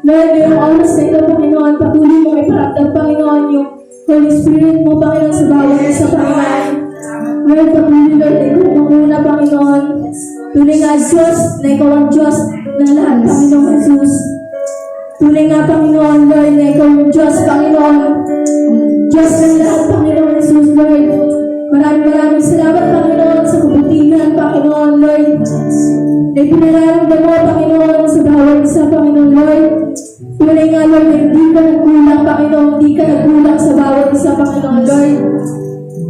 Lord, ngayong oras na ito, Panginoon, patuloy mo iparamdam, Panginoon, yung Holy Spirit mo, Panginoon, sa bawat isa, Panginoon. Lord, patuloy, Lord, na ikaw muna, Panginoon. Tunay nga, Diyos, na ikaw ang Diyos ng lahat, Panginoon Jesus. Tunay nga, Panginoon, Lord, na ikaw ang Diyos, Panginoon. Diyos ng lahat, Panginoon Jesus, Lord. Maraming salamat, Panginoon, sa kabutihan, Panginoon, Lord. Na ipinararamdam mo, Panginoon, sa bawat isa, Panginoon, Lord. Tunay nga, Lord, na hindi ka nagkulang, Panginoon, hindi ka nagkulang sa bawat isa, Panginoon, Lord.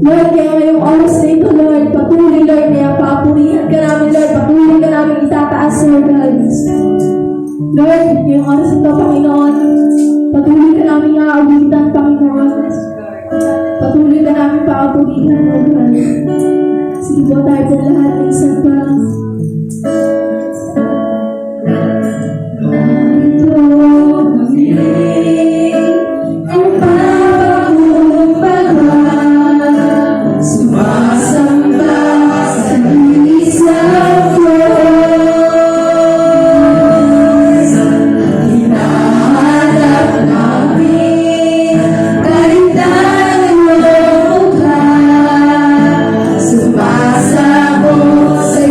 Lord, kaya ngayong oras na ito, Lord, patuloy, Lord, kaya papurihan ka namin, Lord, patuloy ka namin itataas, Lord, God. Lord, ngayong oras na ito, Panginoon, patuloy ka namin aawitan, Panginoon. Patuloy ka namin paapurihan, Lord, God. Sige po tayo po lahat ng isang pa. Sa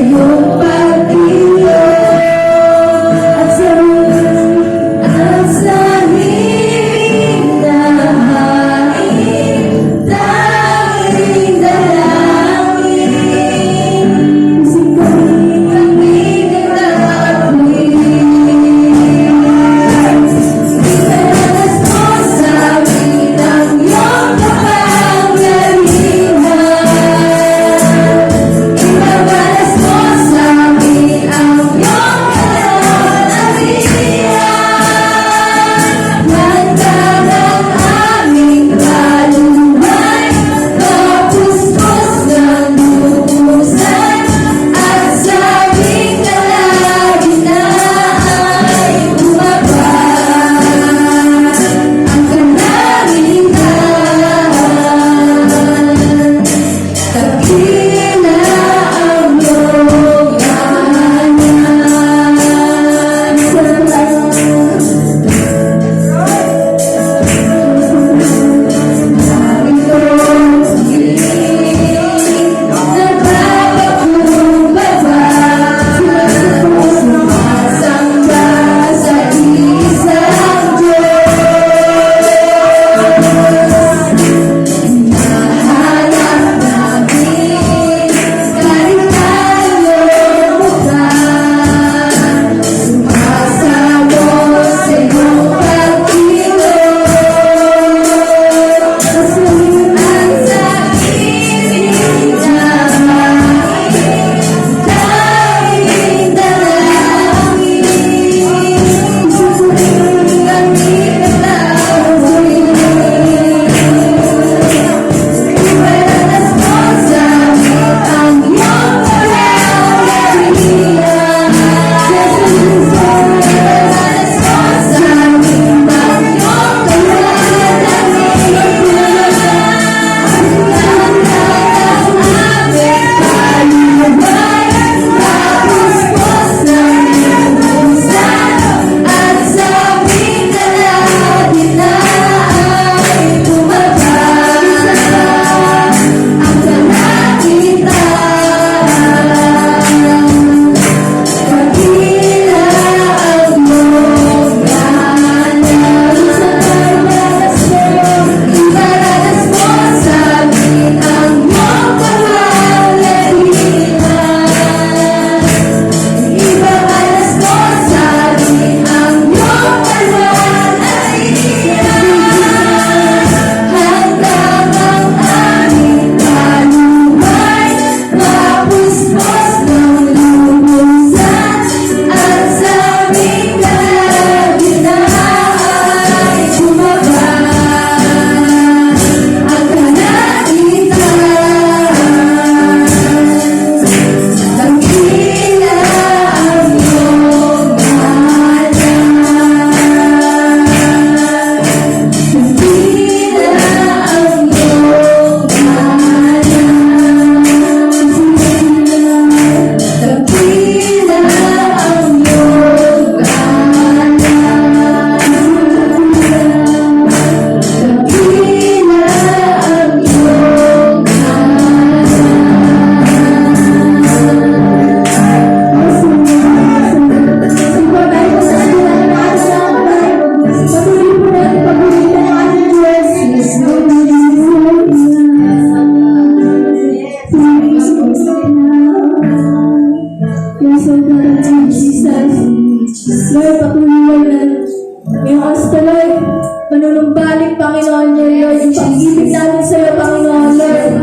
Lord, yung pag-ibig namin sa iyo, Panginoon, Lord.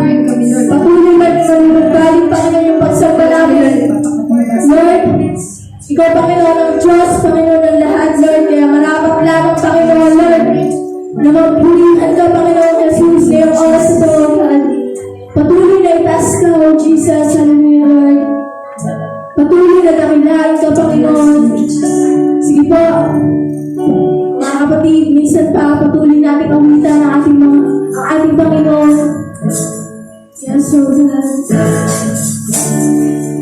Patuloy na manunugaling, Panginoon, yung pagsamba namin. Lord, ikaw, Panginoon, ang Diyos, Panginoon ng lahat, Lord. Kaya marapat lamang, Panginoon, Lord, na magpulihan ka, Panginoon Jesus, ngayong oras na ito, God. Patuloy na itaas ka, O Jesus, hallelujah, Lord. Patuloy na dakilain ka, Panginoon. Sige po, mga kapatid, minsan pa patuloy natin awitan ang ating Panginoon. Yes, so God.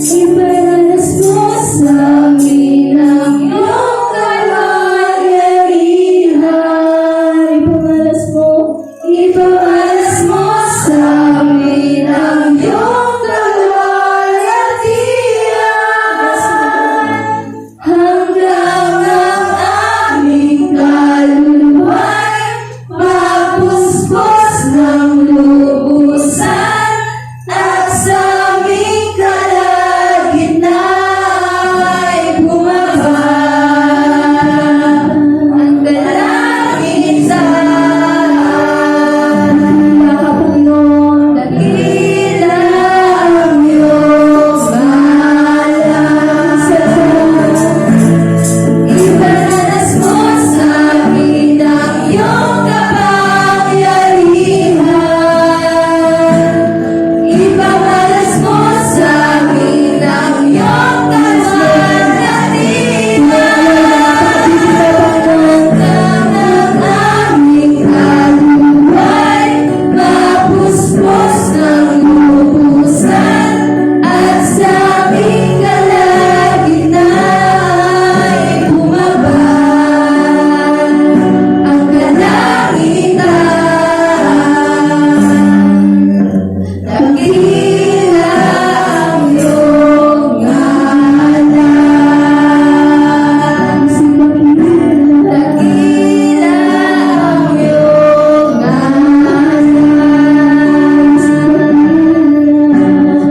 Iparanas mo sa amin ang iyong kapangyarihan. Iparanas mo sa amin ang iyong kapangyarihan. Hanggang ang aming kaluluwa'y mapuspos ng lubusan at sa aming kalagitna'y bumaba ang kalangitan. Panginoon, dakila ang iyong bahala. Iparanas mo sa amin ang iyong kapangyarihan. Iparanas mo sa amin ang iyong kapangyarihan. Hanggang ang aming kaluluwa'y mapuspos ng lubusan at sa aming kalagitna'y bumaba ang kalangitan. Dakila ang iyong ngalan. Dakila ang iyong ngalan. Dakila ang iyong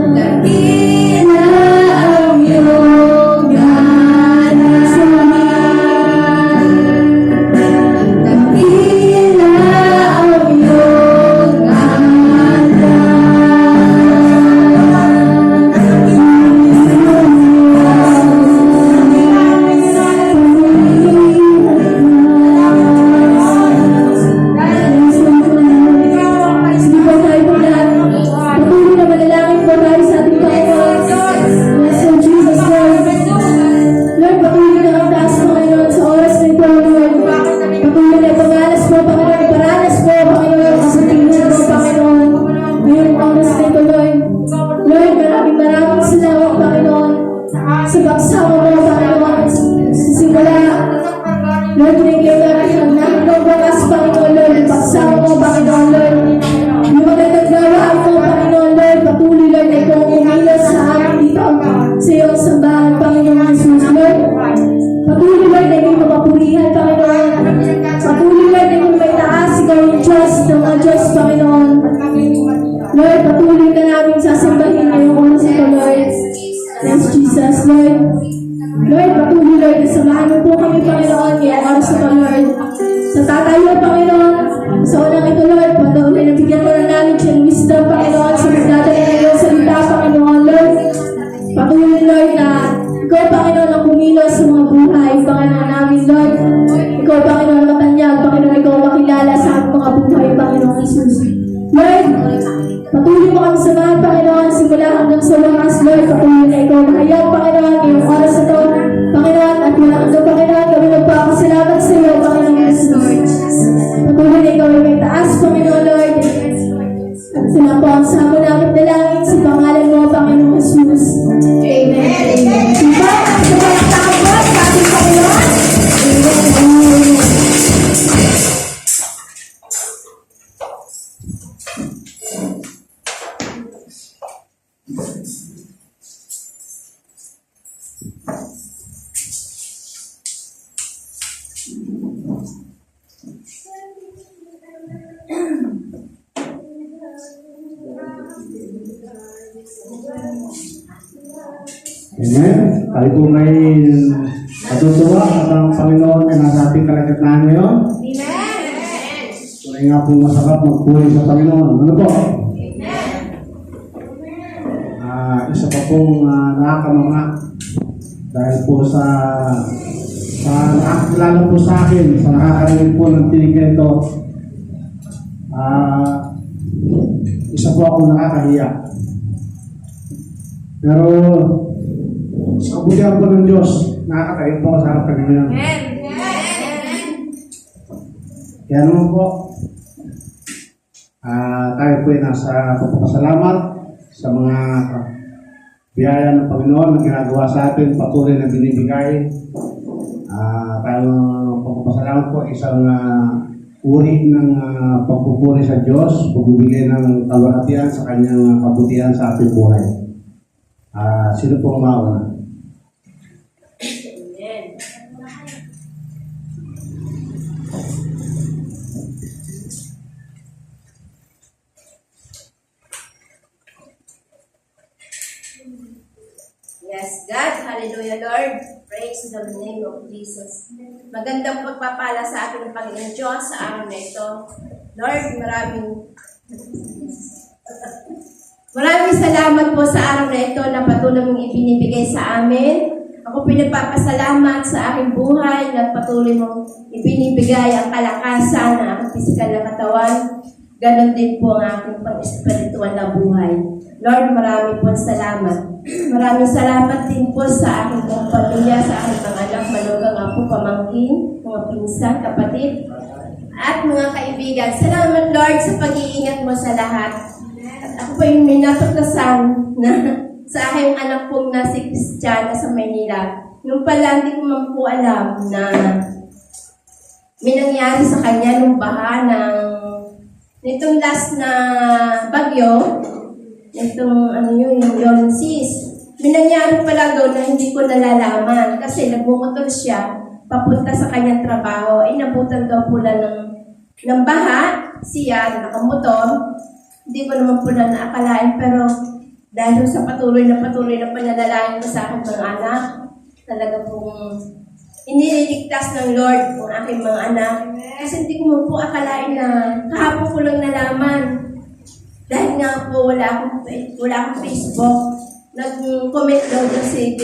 ngalan. Dakila ang iyong Sige po tayo po lahat. Patuloy na manalangin po tayo sa ating Panginoon. Yes, Lord Jesus, Lord. Lord, patuloy na ang taas, Panginoon, sa oras na ito, Lord. Patuloy na ipagalas po, Panginoon. Iparanas po, Panginoon, ang kasatingan mo, Panginoon. Ngayong oras na ito, Lord. Lord, maraming salamat, Panginoon, sa pagsama mo, Panginoon. Sa simula, Lord, pinigyan namin ang namin bakas, Panginoon, Lord. Pagsama mo, Panginoon, Lord. Yung magandang gawaan mo, Panginoon, Lord. Patuloy, Lord, na ikaw umilas sa amin dito sa iyong sambahan, Panginoon Jesus, Lord. Patuloy, Lord, na ikaw mapapulihan, Panginoon. Patuloy, Lord, na ikaw may taas, ikaw yung Diyos ng mga Diyos, Panginoon. Lord, patuloy ka namin sasambahin ngayong oras ito, Lord. Yes, Jesus, Lord. Lord, patuloy, Lord, na samahan mo po kami, Panginoon, ngayong oras ito, Lord. Sa tatayo, Panginoon, sa unang ito, Lord, patuloy na bigyan mo na knowledge and wisdom, Panginoon, sa magdadala ng iyong salita, Panginoon, Lord. Patuloy, Lord, na ikaw, Panginoon, ang kumilos sa mga buhay, Panginoon namin, Lord. Ikaw, Panginoon, matanyag, Panginoon, ikaw makilala sa ating mga buhay, Panginoon Jesus. Lord, patuloy mo kami samahan, Panginoon, simula hanggang sa wakas, Lord. Patuloy na ikaw mahayag, Panginoon, ngayong oras na ito, Panginoon, at wala kang Panginoon, kami nagpapasalamat sa iyo, Panginoon Jesus. Patuloy na ikaw ay may taas, Panginoon, Lord. At sila po ang sama namin dalangin sa pangalan mo, Panginoon Jesus. Amen. Diba? Sa mga takot sa ating Panginoon. Amen. Amen. Tayo po may natutuwa at ang Panginoon ay nasa ating kalagitnaan ngayon. Amen. Tunay nga po masarap magpuri sa Panginoon. Ano po? Isa pa pong nakakamanga dahil po sa nakakilala po sa akin, sa nakakarinig po ng tinig nito, isa po ako nakakahiya. Pero sa kabutihan po ng Diyos, nakakatayo po ako sa harapan ngayon. Kaya naman po, tayo po ay nasa pagpapasalamat sa mga biyaya ng Panginoon na ginagawa sa atin, patuloy na binibigay. Tayo pagpapasalamat po isang uri ng pagpupuri sa Diyos, pagbibigay ng kalwalhatian sa kanyang kabutihan sa ating buhay. Sino po ang mauna? Yes, God. Hallelujah, Lord. Praise the name of Jesus. Magandang pagpapala sa ating Panginoon Diyos sa araw na ito. Lord, maraming salamat po sa araw na ito na patuloy mong ibinibigay sa amin. Ako pinagpapasalamat sa aking buhay na patuloy mong ibinibigay ang kalakasan na aking pisikal na katawan. Ganon din po ang aking pang-espiritual na buhay. Lord, maraming po salamat. Maraming salamat din po sa aking mga pamilya, sa aking mga anak, manugang apo, pamangkin, mga pinsan, kapatid, at mga kaibigan. Salamat, Lord, sa pag-iingat mo sa lahat. At ako po yung minatuklasan na sa aking anak pong na si Christiana sa Maynila. Nung pala, hindi ko man po alam na may nangyari sa kanya nung baha ng nitong last na bagyo, itong yung Yonsis. May nangyari pala doon na hindi ko nalalaman kasi nagmumotor siya papunta sa kanyang trabaho. Inabutan daw pula ng baha siya, nakamotor. Hindi ko naman pula naakalain pero dahil sa patuloy na pananalangin ko sa aking mga anak, talaga pong iniligtas ng Lord ang aking mga anak. Kasi hindi ko man po akalain na kahapon ko lang nalaman. Dahil nga po wala akong Facebook, nag-comment daw si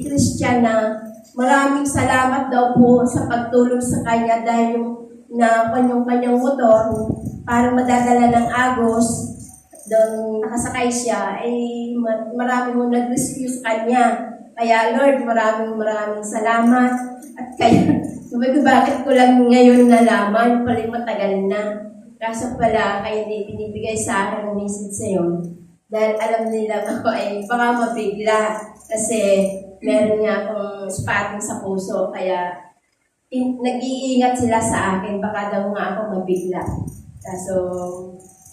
Christian na maraming salamat daw po sa pagtulong sa kanya dahil na kanyang motor para madadala ng Agos, doon nakasakay siya, ay marami mo nag-rescue sa kanya. Kaya Lord, maraming salamat. At kaya, bakit ko lang ngayon nalaman, pala matagal na. Kaso pala, kayo hindi binibigay sa akin ang message sa yun. Dahil alam nila ako ay baka mabigla. Kasi meron nga akong spotting sa puso. Kaya nag-iingat sila sa akin. Baka daw nga ako mabigla. Kaso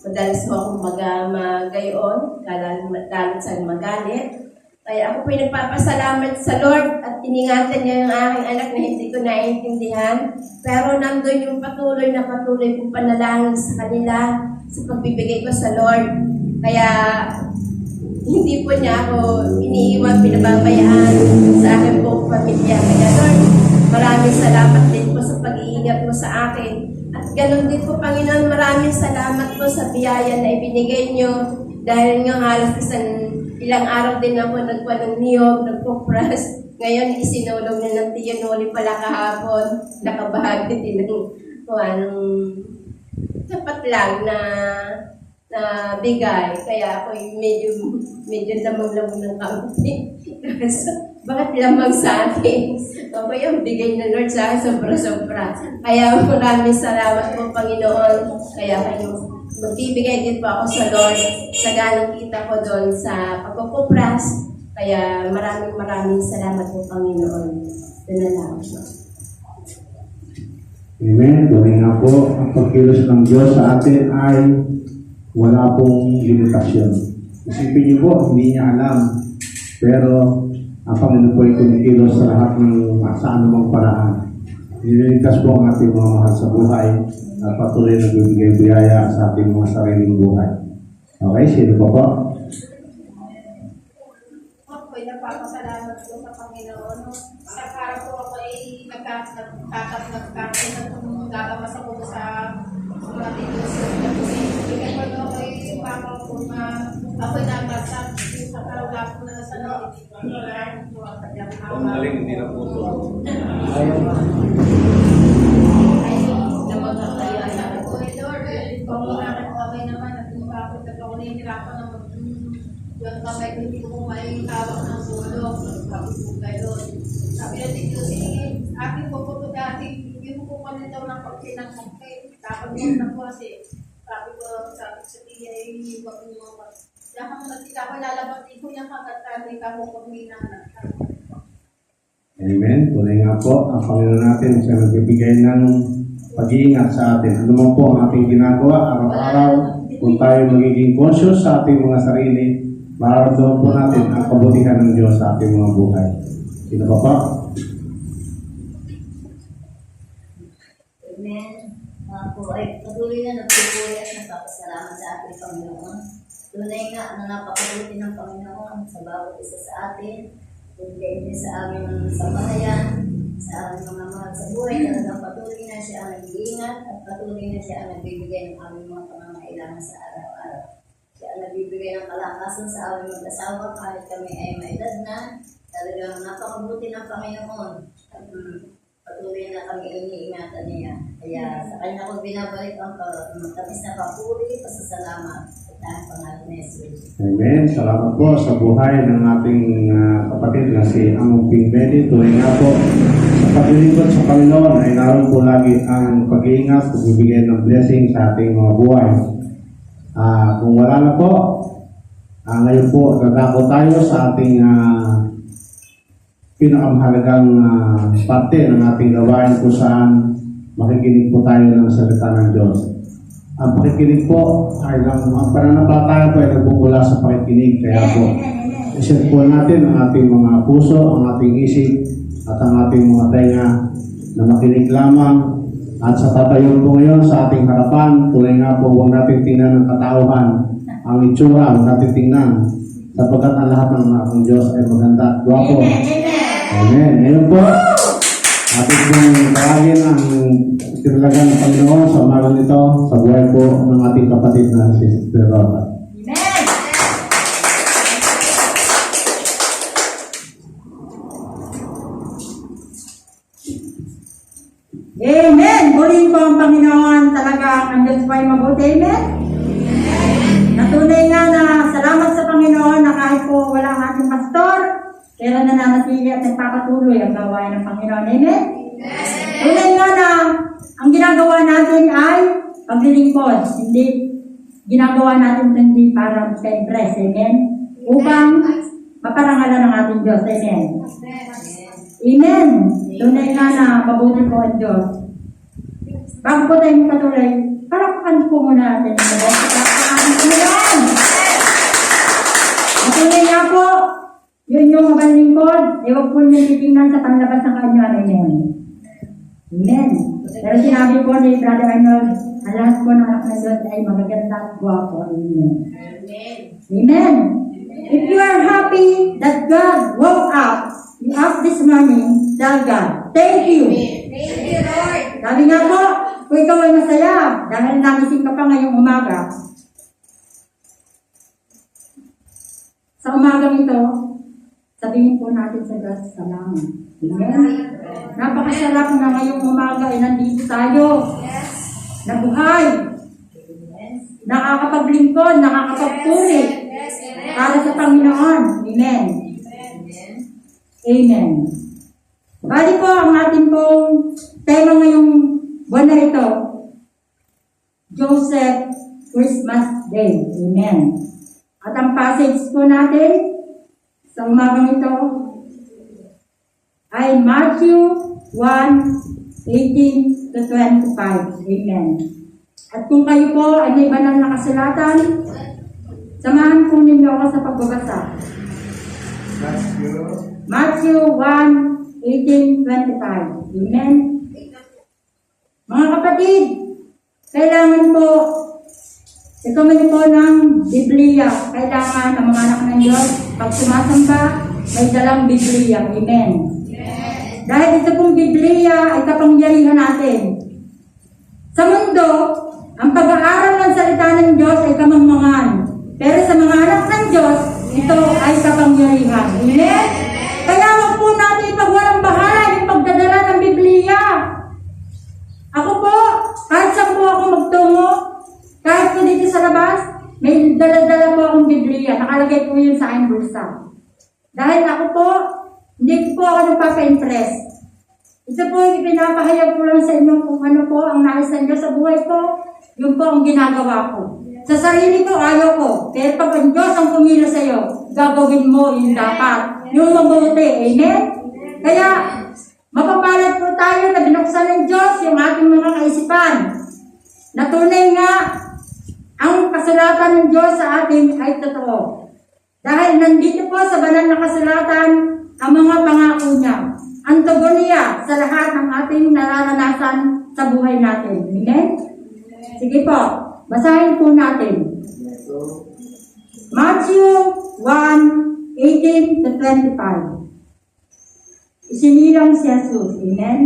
madalas mo akong magayon. Lalo sa magalit. Kaya ako po nagpapasalamat sa Lord at iningatan niya yung aking anak na hindi ko naiintindihan. Pero nandun yung patuloy kong panalangin sa kanila sa pagbibigay ko sa Lord. Kaya hindi po niya ako iniiwan, pinababayaan sa aking buong pamilya. Kaya Lord, maraming salamat din po sa pag-iingat mo sa akin. At ganun din po, Panginoon, maraming salamat po sa biyaya na ibinigay niyo. Dahil nga halos ilang araw din ako nagpa ng niyog, nagpupras. Ngayon, isinulong na ng tiyo nuli pala kahapon. Nakabahagi din ng sapat lang na bigay. Kaya ako medyo lamang-lamang ng kaunti. Bakit lamang sa akin? Ako yung bigay na Lord sa akin, sobra-sobra. Kaya maraming salamat po, Panginoon. Kaya kayo, magbibigay din po ako sa Lord sa ganang kita ko doon sa pagpupras. Kaya maraming salamat po, Panginoon. Doon na lang. Amen. Tunay nga po, ang pagkilos ng Diyos sa atin ay wala pong limitasyon. Isipin niyo po, hindi niya alam. Pero ang Panginoon po ay kumikilos sa lahat ng sa anumang paraan. Nililigtas po ang ating mga mahal sa buhay at patuloy na bibigay biyaya sa ating mga sariling buhay. Okay, sino po po? Ako'y napapasalamat po sa Panginoon. Sa para po ako ay nagkakamas ako sa Galing, hindi na puso. Sabi na dito si ating po dati, hindi mo po kami daw ng pagkinang kape. Dapat mo na po kasi sabi sa tiya ay huwag mo mag. Diyan mo natin ako lalabas dito yung kakatali ka mo kung may Amen. Tunay nga po, ang Panginoon natin siya nagbibigay ng pag-iingat sa atin. Ano man po ang ating ginagawa araw-araw, kung tayo magiging conscious sa ating mga sarili, mararamdaman po natin ang kabutihan ng Diyos sa ating mga buhay. Sino pa po? Amen. Mga po ay patuloy na nagpupuri at nagpapasalamat sa ating Panginoon. Tunay nga na napakabuti ng Panginoon sa bawat isa sa atin. Bigay niya sa aming sambahayan, sa aming mga mahal sa buhay. Talagang patuloy na siya ang nag-iingat at patuloy na siya ang nagbibigay ng aming mga pangangailangan sa araw-araw. Siya ang nagbibigay ng kalakasan sa aming mag-asawa kahit kami ay may edad na. Talagang napakabuti ng Panginoon. Patuloy na kami iniingatan niya. Kaya sa kanya ko binabalik ang matamis na papuri, pasasalamat sa taong pangalan ni Jesus. Amen. Salamat po sa buhay ng ating kapatid na si Among Pingbedi. Tunay nga po, sa paglilingkod sa Panginoon ay naroon po lagi ang pag-iingat, pagbibigay ng blessing sa ating mga buhay. Kung wala na po, ngayon po, dadako tayo sa ating pinakamahalagang parte ng ating gawain kung saan makikinig po tayo ng salita ng Diyos. Ang pakikinig po ay ang pananampalataya po ay nagbubula sa pakikinig. Kaya po, iset po natin ang ating mga puso, ang ating isip, at ang ating mga tenga na makinig lamang. At sa tatayon po ngayon sa ating harapan, tunay nga po huwag natin tingnan ng katauhan, ang itsura, huwag natin tingnan. Sapagkat ang lahat ng anak ng Diyos ay maganda at gwapo. Amen. Ngayon po, ating pong tawagin ang tinalagan ng Panginoon sa umaga nito sa buhay po ng ating kapatid na si Sister Rota. Amen! Purihin po ang Panginoon. Talagang ang Diyos po ay mabuti. Amen? Natunay nga na salamat sa Panginoon na kahit po wala ang ating pastor, kaya nananatili at nagpapatuloy ang gawain ng Panginoon. Amen? Tunay nga na ang ginagawa natin ay paglilingkod. Hindi ginagawa natin hindi para sa-impress. Amen? Upang maparangalan ng ating Diyos. Amen? Amen. Tunay nga na mabuti po ang Diyos. Bago po tayo patuloy, parapakan po muna natin ang Diyos. Amen. Tunay nga po, yun yung mabalingkod, huwag po niyo titingnan sa panlabas ng kanyang. Amen. Amen. Pero sinabi po ni Brother Arnold, ang lahat po ng anak ng Diyos ay magaganda at guwapo. Amen. Amen. If you are happy that God woke up this morning, tell God, thank you. Thank you, Lord. Sabi nga po, kung ikaw ay masaya, dahil nagising ka pa ngayong umaga, sa umagang ito, sabihin po natin sa Diyos, salamat. Amen. Napakasarap na ngayong umaga ay nandito tayo. Nabuhay. Nakakapaglingkod, nakakapagpuri para sa Panginoon. Amen. Amen. Bali po ang ating pong tema ngayong buwan na ito, Joseph Christmas Day. Amen. At ang passage po natin sa umagang ito ay Matthew 1:18 to 25. Amen. At kung kayo po ay may banal na kasulatan, samahan po ninyo ako sa pagbabasa. Matthew 1:18-25. Amen. Mga kapatid, kailangan po ituloy po ng Biblia. Kailangan ang mga anak ng Diyos, pag sumasamba, may dalang Biblia. Amen. Dahil ito pong Biblia ay kapangyarihan natin. Sa mundo, Ang pag-aaral ng salita ng Diyos ay kamangmangan. Pero sa mga anak ng Diyos, ito ay kapangyarihan. Amen? Kaya wag po natin ipagwalang bahala yung pagdadala ng Biblia. Ako po, kahit saan po ako magtungo, kahit po dito sa labas, may dala-dala po akong Biblia. Nakalagay po yun sa aking bulsa. Dahil ako po, hindi po ako nagpapa-impress. Ito po yung pinapahayag ko lang sa inyo kung ano po ang nais ng Diyos sa buhay ko. Yun po ang ginagawa ko. Sa sarili ko, ayaw ko. Pero pag ang Diyos ang pumila sa iyo, gagawin mo yung dapat. Yung mabuti. Amen? Kaya, mapapalad po tayo na binuksan ng Diyos yung ating mga kaisipan. Natunay nga, ang kasulatan ng Diyos sa atin ay totoo. Dahil nandito po sa banal na kasulatan ang mga pangako niya. Ang tugon niya sa lahat ng ating nararanasan sa buhay natin. Amen? Sige po, basahin po natin. Matthew 1:18 to 25. Isinilang si Jesus. Amen?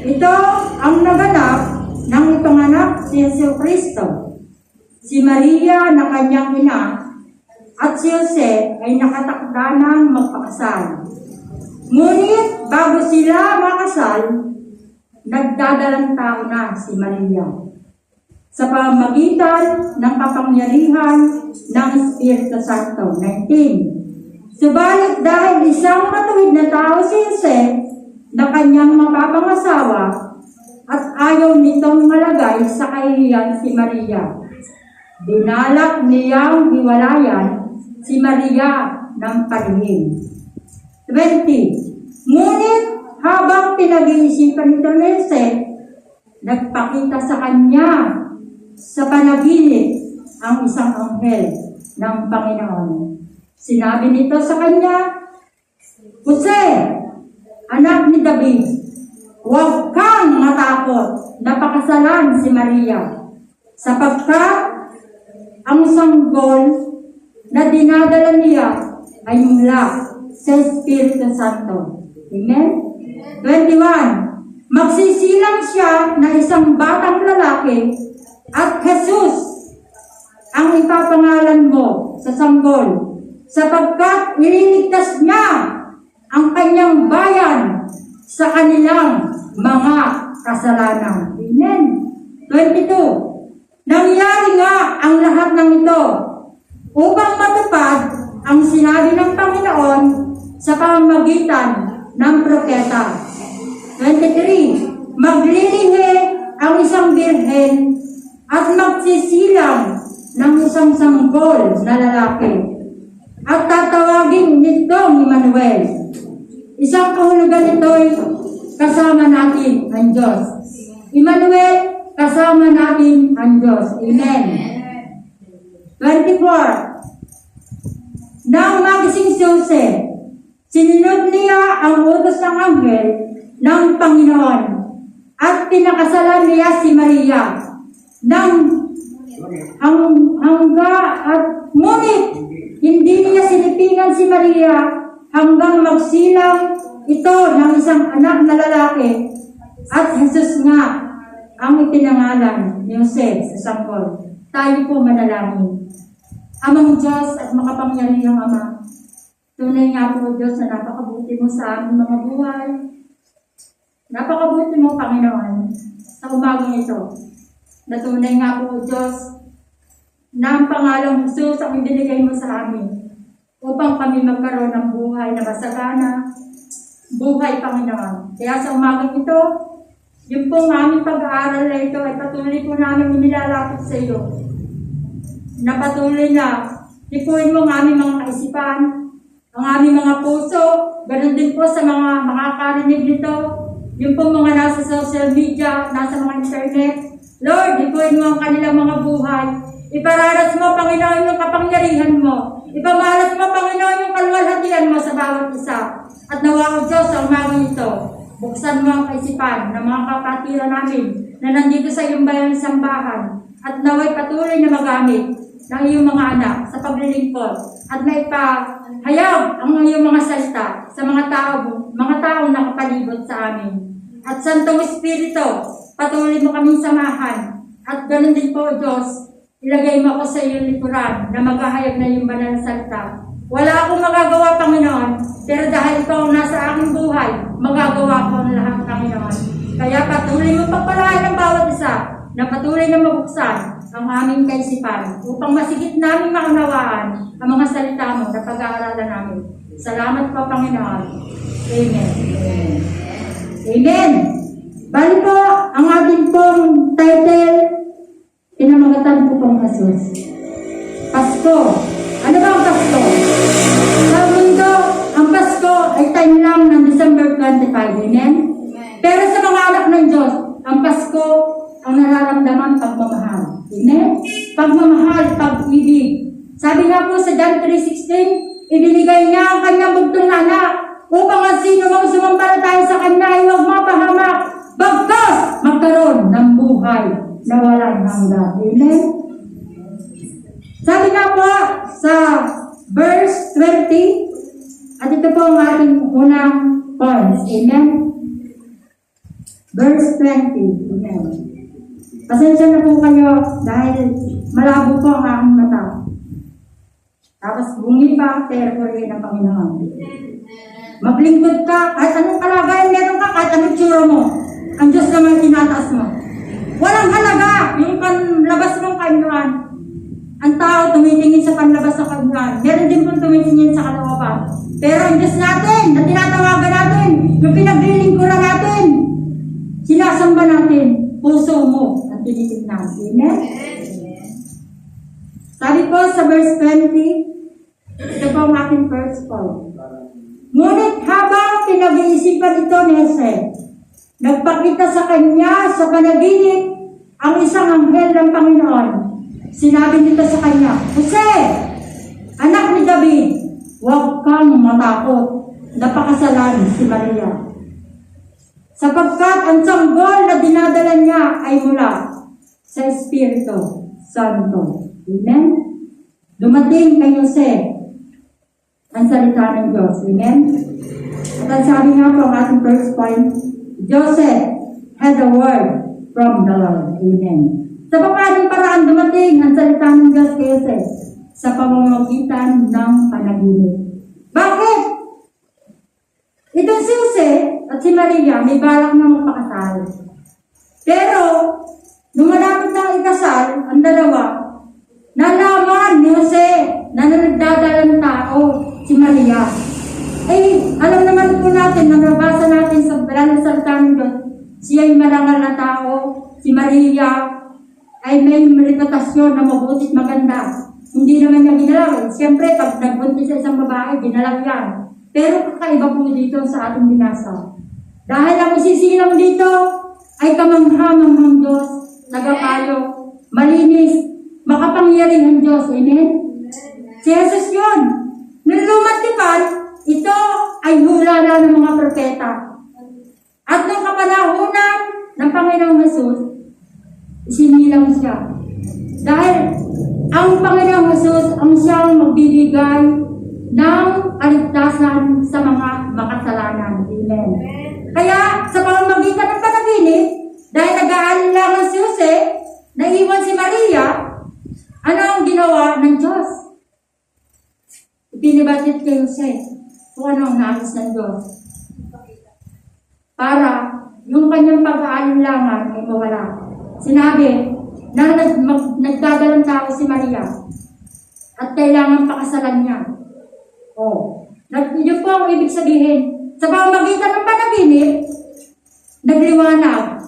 Ito ang naganap ng ipanganak si Yesu Kristo. Si Maria na kanyang ina at si Jose ay nakatakda ng magpakasal. Ngunit bago sila makasal, nagdadalang tao na si Maria sa pamamagitan ng kapangyarihan ng Espiritu Santo. 19. Subalit dahil isang matuwid na tao si Jose na kanyang mapapangasawa at ayaw nitong malagay sa kahihiyan si Maria, dinalak niyang hiwalayan si Maria ng palihim. 20. Ngunit habang pinag-iisipan nito ni Jose, nagpakita sa kanya sa panaginip ang isang anghel ng Panginoon. Sinabi nito sa kanya, Jose, anak ni David, huwag kang matakot na pakasalan si Maria, sapagkat ang sanggol na dinadala niya ay mula sa Espiritu Santo. Amen? 21. Magsisilang siya na isang batang lalaki at Jesus ang ipapangalan mo sa sanggol, sapagkat ililigtas niya ang kanyang bayan sa kanilang mga kasalanan. Amen? 22. Nangyari nga ang lahat ng ito upang matupad ang sinabi ng Panginoon sa pamamagitan ng propeta. 23. Maglilihi ang isang birhen at magsisilang ng isang sanggol na lalaki at tatawagin nito ni Manuel. Isang kahulugan nito'y kasama natin ang Diyos. Emmanuel, kasama natin ang Diyos. Amen. 24. Nang magising si Jose, sinunod niya ang utos ng anghel ng Panginoon at pinakasalan niya si Maria ng hangga at ngunit hindi niya sinipingan si Maria hanggang magsilang ito ng isang anak na lalaki at Jesus nga ang ipinangalan ni Jose sa sanggol. Tayo po manalangin. Amang Diyos at makapangyarihang Ama, tunay nga po Diyos na napakabuti mo sa aming mga buhay. Napakabuti mo, Panginoon, sa umagang ito. Na tunay nga po Diyos na ang pangalang Jesus ang ibinigay mo sa amin upang kami magkaroon ng buhay na masagana, buhay, Panginoon. Kaya sa umagang ito, yung pong aming pag-aaral na ito ay patuloy po namin inilalapit sa iyo. Na patuloy na ikuin mo ang aming mga kaisipan, ang aming mga puso, ganun din po sa mga makakarinig nito, yung po mga nasa social media, nasa mga internet. Lord, ikuin mo ang kanilang mga buhay. Ipararas mo, Panginoon, yung kapangyarihan mo. Ipamalas mo, Panginoon, yung kalwalhatian mo sa bawat isa. At nawa, O Diyos, sa umagang ito, buksan mo ang kaisipan ng mga kapatiran namin na nandito sa iyong bayan ng sambahan at naway patuloy na magamit ng iyong mga anak sa paglilingkod at maipahayag ang iyong mga salita sa mga taong nakapalibot sa amin. At Santong Espiritu, patuloy mo kaming samahan At ganun din po, Diyos, ilagay mo ako sa iyong likuran na maghahayag na yung banal na salita. Wala akong magagawa, Panginoon, pero dahil ikaw ang nasa aking buhay, magagawa ko ang lahat, Panginoon. Kaya patuloy mo pagpalain ang bawat isa na patuloy na mabuksan ang aming kaisipan upang masigit namin maunawaan ang mga salita mo na pag-aaralan namin. Salamat po, Panginoon. Amen. Amen. Bali po, ang ating pong title, pinamagatan po pong Jesus. Pasko. Ano ba ang Pasko? Sa mundo, ang Pasko ay time lang ng December 25. Amen? Pero sa mga anak ng Diyos, ang Pasko ang nararamdaman pagmamahal. Amen? Pagmamahal, pag-ibig. Sabi nga po sa John 3:16, ibinigay niya ang kanyang bugtong na anak upang ang sino mang sumampalataya sa kanya ay huwag mapahamak, bagkas magkaroon ng buhay na walang hanggan. Amen? Sabi nga po sa verse 20, at ito po ang ating unang points. Amen? Verse 20. Amen. Pasensya na po kayo dahil malabo po ang aking mata. Tapos bungi pa, pero po rin ang Panginoon. Maglingkod ka, kahit anong kalagayan meron ka, kahit anong tsura mo. Ang Diyos naman tinataas mo. Walang halaga yung panlabas mong kainuan. Ang tao tumitingin sa panlabas ng kainuan. Meron din po tumitingin sa kalooban. Pero ang Diyos natin, na tinatawagan natin, yung pinaglilingkuran natin, sinasamba natin, puso mo ang tinitingnan. Amen? Sabi po sa verse 20, ito po ang aking first point. Ngunit habang pinag-iisipan ito ni Jose, nagpakita sa kanya sa panaginip ang isang anghel ng Panginoon. Sinabi nito sa kanya, Jose, anak ni David, huwag kang matakot, napakasalan si Maria. Sapagkat ang sanggol na dinadala niya ay mula sa Espiritu Santo. Amen? Dumating kay Jose ang salita ng Diyos. Amen? At ang sabi nga po ang ating first point, Joseph had a word from the Lord. Amen. Sa papaling paraan dumating ang salita ng Diyos kay Jose sa pamamagitan ng panaginip. Bakit? Itong si Jose at si Maria may balak na magpakasal. Pero, nung malapit na ikasal, ang dalawa, nalaman ni Jose na nagdadalang tao si Maria. Eh, alam naman po natin, nabasa natin sa banal na salita ng Diyos, siya ay marangal na tao, si Maria ay may reputasyon na mabutit maganda. Hindi naman niya ginalaw. Siyempre, pag nagbuntis sa isang babae, ginalaw yan. Pero kakaiba po dito sa ating binasa. Dahil ang isisilang dito ay kamangha-manghang Diyos, nagakayo, malinis, makapangyarihang Diyos. Amen? Si Jesus yun. Nung lumatipan, ito ay hula na ng mga propeta. At nung kapanahunan ng Panginoong Jesus, isinilang siya. Dahil ang Panginoong Jesus ang siyang magbibigay ng kaligtasan sa mga makasalanan. Amen. Kaya sa pamamagitan ng panaginip, dahil nag-aalinlangan si Jose, naiwan si Maria, ano ang ginawa ng Diyos? Ipinibatit kay Jose kung ano ang nais ng Diyos. Para yung kanyang pag-aalinlangan ay mawala. Sinabi na nagdadalang tao si Maria at kailangan pakasalan niya. Yun po ang ibig sabihin. Sa pamamagitan ng panaginip, nagliwanag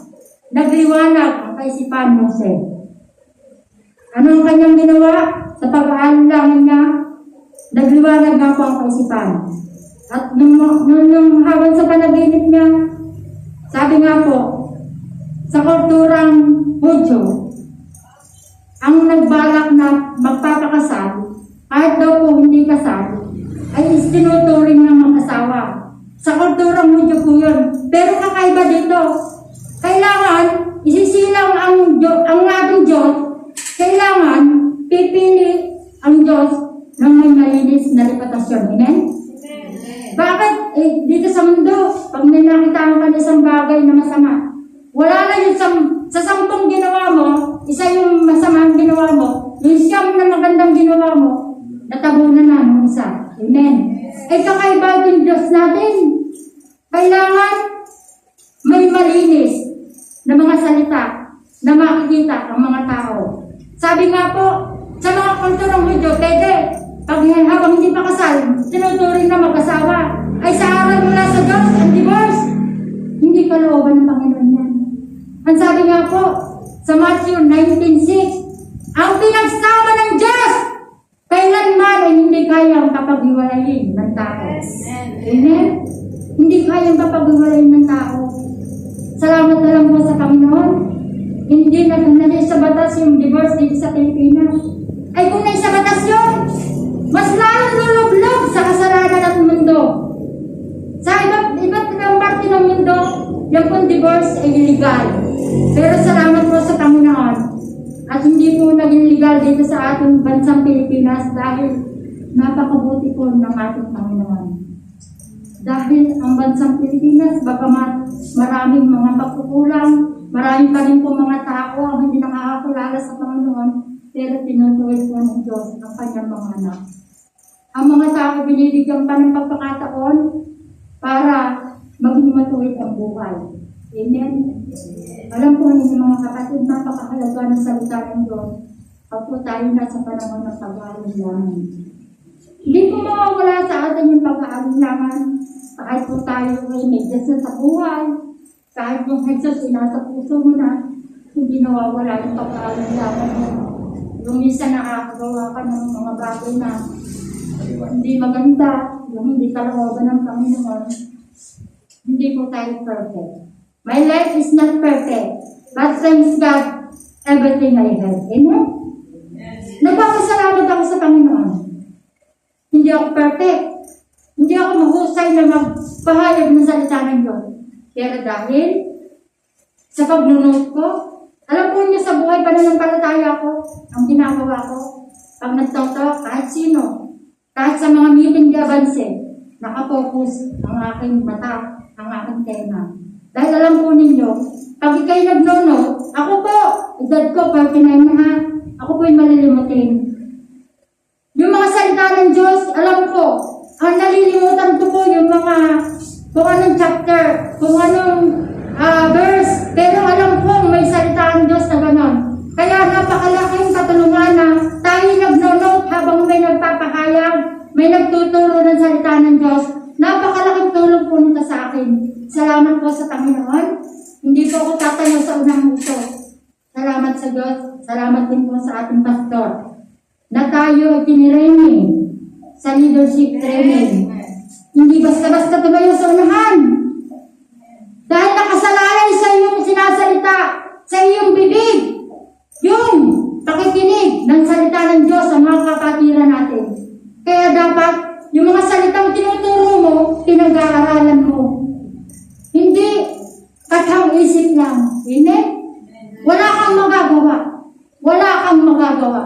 ang kaisipan ng Jose. Ano ang kanyang ginawa? Sa pag-aalinlangan niya, nagliwanag nga po ang kaisipan. At nung habang sa panaginip niya, sabi nga po, sa kulturang Hudyo, ang nagbalak na magpapakasal, kahit daw po hindi kasal, ay tinuturing ng mag-asawa. Sa kulturang Hudyo po yun. Pero kakaiba dito, kailangan isisilang ang ating Diyos, kailangan pipili ang Diyos ng may malinis na reputasyon. Amen? Bakit? Dito sa mundo, pag may nakita ka ng isang bagay na masama, wala na yun sa 10 ginawa mo, 1 isa. Amen. Eh, kakaiba din Diyos natin. Kailangan may malinis na mga salita na makikita ang mga tao. Sabi nga po, sa mga kulturang Hudyo, pwede, pag habang hindi pa kasal, tinuturing na mag-asawa, ay sa araw mula sa Diyos, ang divorce. Hindi kalooban ng Panginoon yan. Ang sabi nga po, sa Matthew 19:6, ang pinagsama ng Diyos, kailanman ay hindi kayang kapag-iwalayin ng tao. Amen? Hindi kayang kapag-iwalayin ng tao. Salamat na lang po sa Panginoon. Hindi na sa batas yung divorce dito sa Pilipinas. Ay kung nasa batas yun, mas lalong lulublob sa kasalanan at mundo. Sa iba't ibang parte ng mundo, yung pong divorce ay illegal. Pero salamat po sa Panginoon. At hindi po naging legal dito sa ating bansang Pilipinas dahil napakabuti po ng ating Panginoon. Dahil ang bansang Pilipinas, bagamat maraming mga pagkukulang, maraming pa rin po mga tao ang hindi nakakakilala sa Panginoon, pero tinutuwid po ng Diyos ang kanyang mga anak. Ang mga tao binibigyan pa ng pagkakataon para maging matuwid ang buhay. Amen? Alam po ninyo mga kapatid, napakahalaga ng salita ng Diyos pag po tayo nasa panahon ng pag-aalinlangan. Hindi po mawawala sa atin yung pag-aalinlangan kahit po tayo ay may Diyos na sa buhay, kahit yung Jesus ay nasa puso mo na, hindi nawawala yung pag-aalinlangan mo. Yung minsan nakakagawa ka ng mga bagay na hindi maganda, yung hindi kalooban ng Panginoon, hindi po tayo perfect. My life is not perfect, but thanks God, everything I have. Amen? Nagpapasalamat ako sa Panginoon. Hindi ako perfect. Hindi ako mahusay na magpahayag ng salita ng Diyos. Pero dahil sa pagnunod ko, alam po niyo sa buhay pananampalataya ko, ang ginagawa ko, pag nagtawtaw, kahit sino, kahit sa mga meeting de avance, nakapokus ang aking mata, ang aking tema. Dahil alam po ninyo, pag ikay nagnono, ako po, edad ko, 49 na ha, ako po'y malilimutin. Yung mga salita ng Diyos, alam ko, ang nalilimutan ko po yung mga, kung anong chapter, kung anong verse, pero alam ko may salita ng Diyos na ganon. Kaya napakalaking katulungan na tayo nagnonote habang may nagpapahayag, may nagtuturo ng salita ng Diyos. Napakalaking tulong po nito sa akin. Salamat po sa Panginoon. Hindi po ako tatayo sa unang ito. Salamat sa Diyos. Salamat din po sa ating pastor. Na tayo ay tiniraining sa leadership training. Hindi basta-basta tumayo sa unahan. Dahil nakasalalay sa iyong sinasalita, sa iyong bibig, yung pakikinig ng salita ng Diyos sa mga kapatiran natin. Kaya dapat, yung mga salitang tinuturo mo, pinag-aaralan mo. Hindi katang isip lang. Amen? Wala kang magagawa. Wala kang magagawa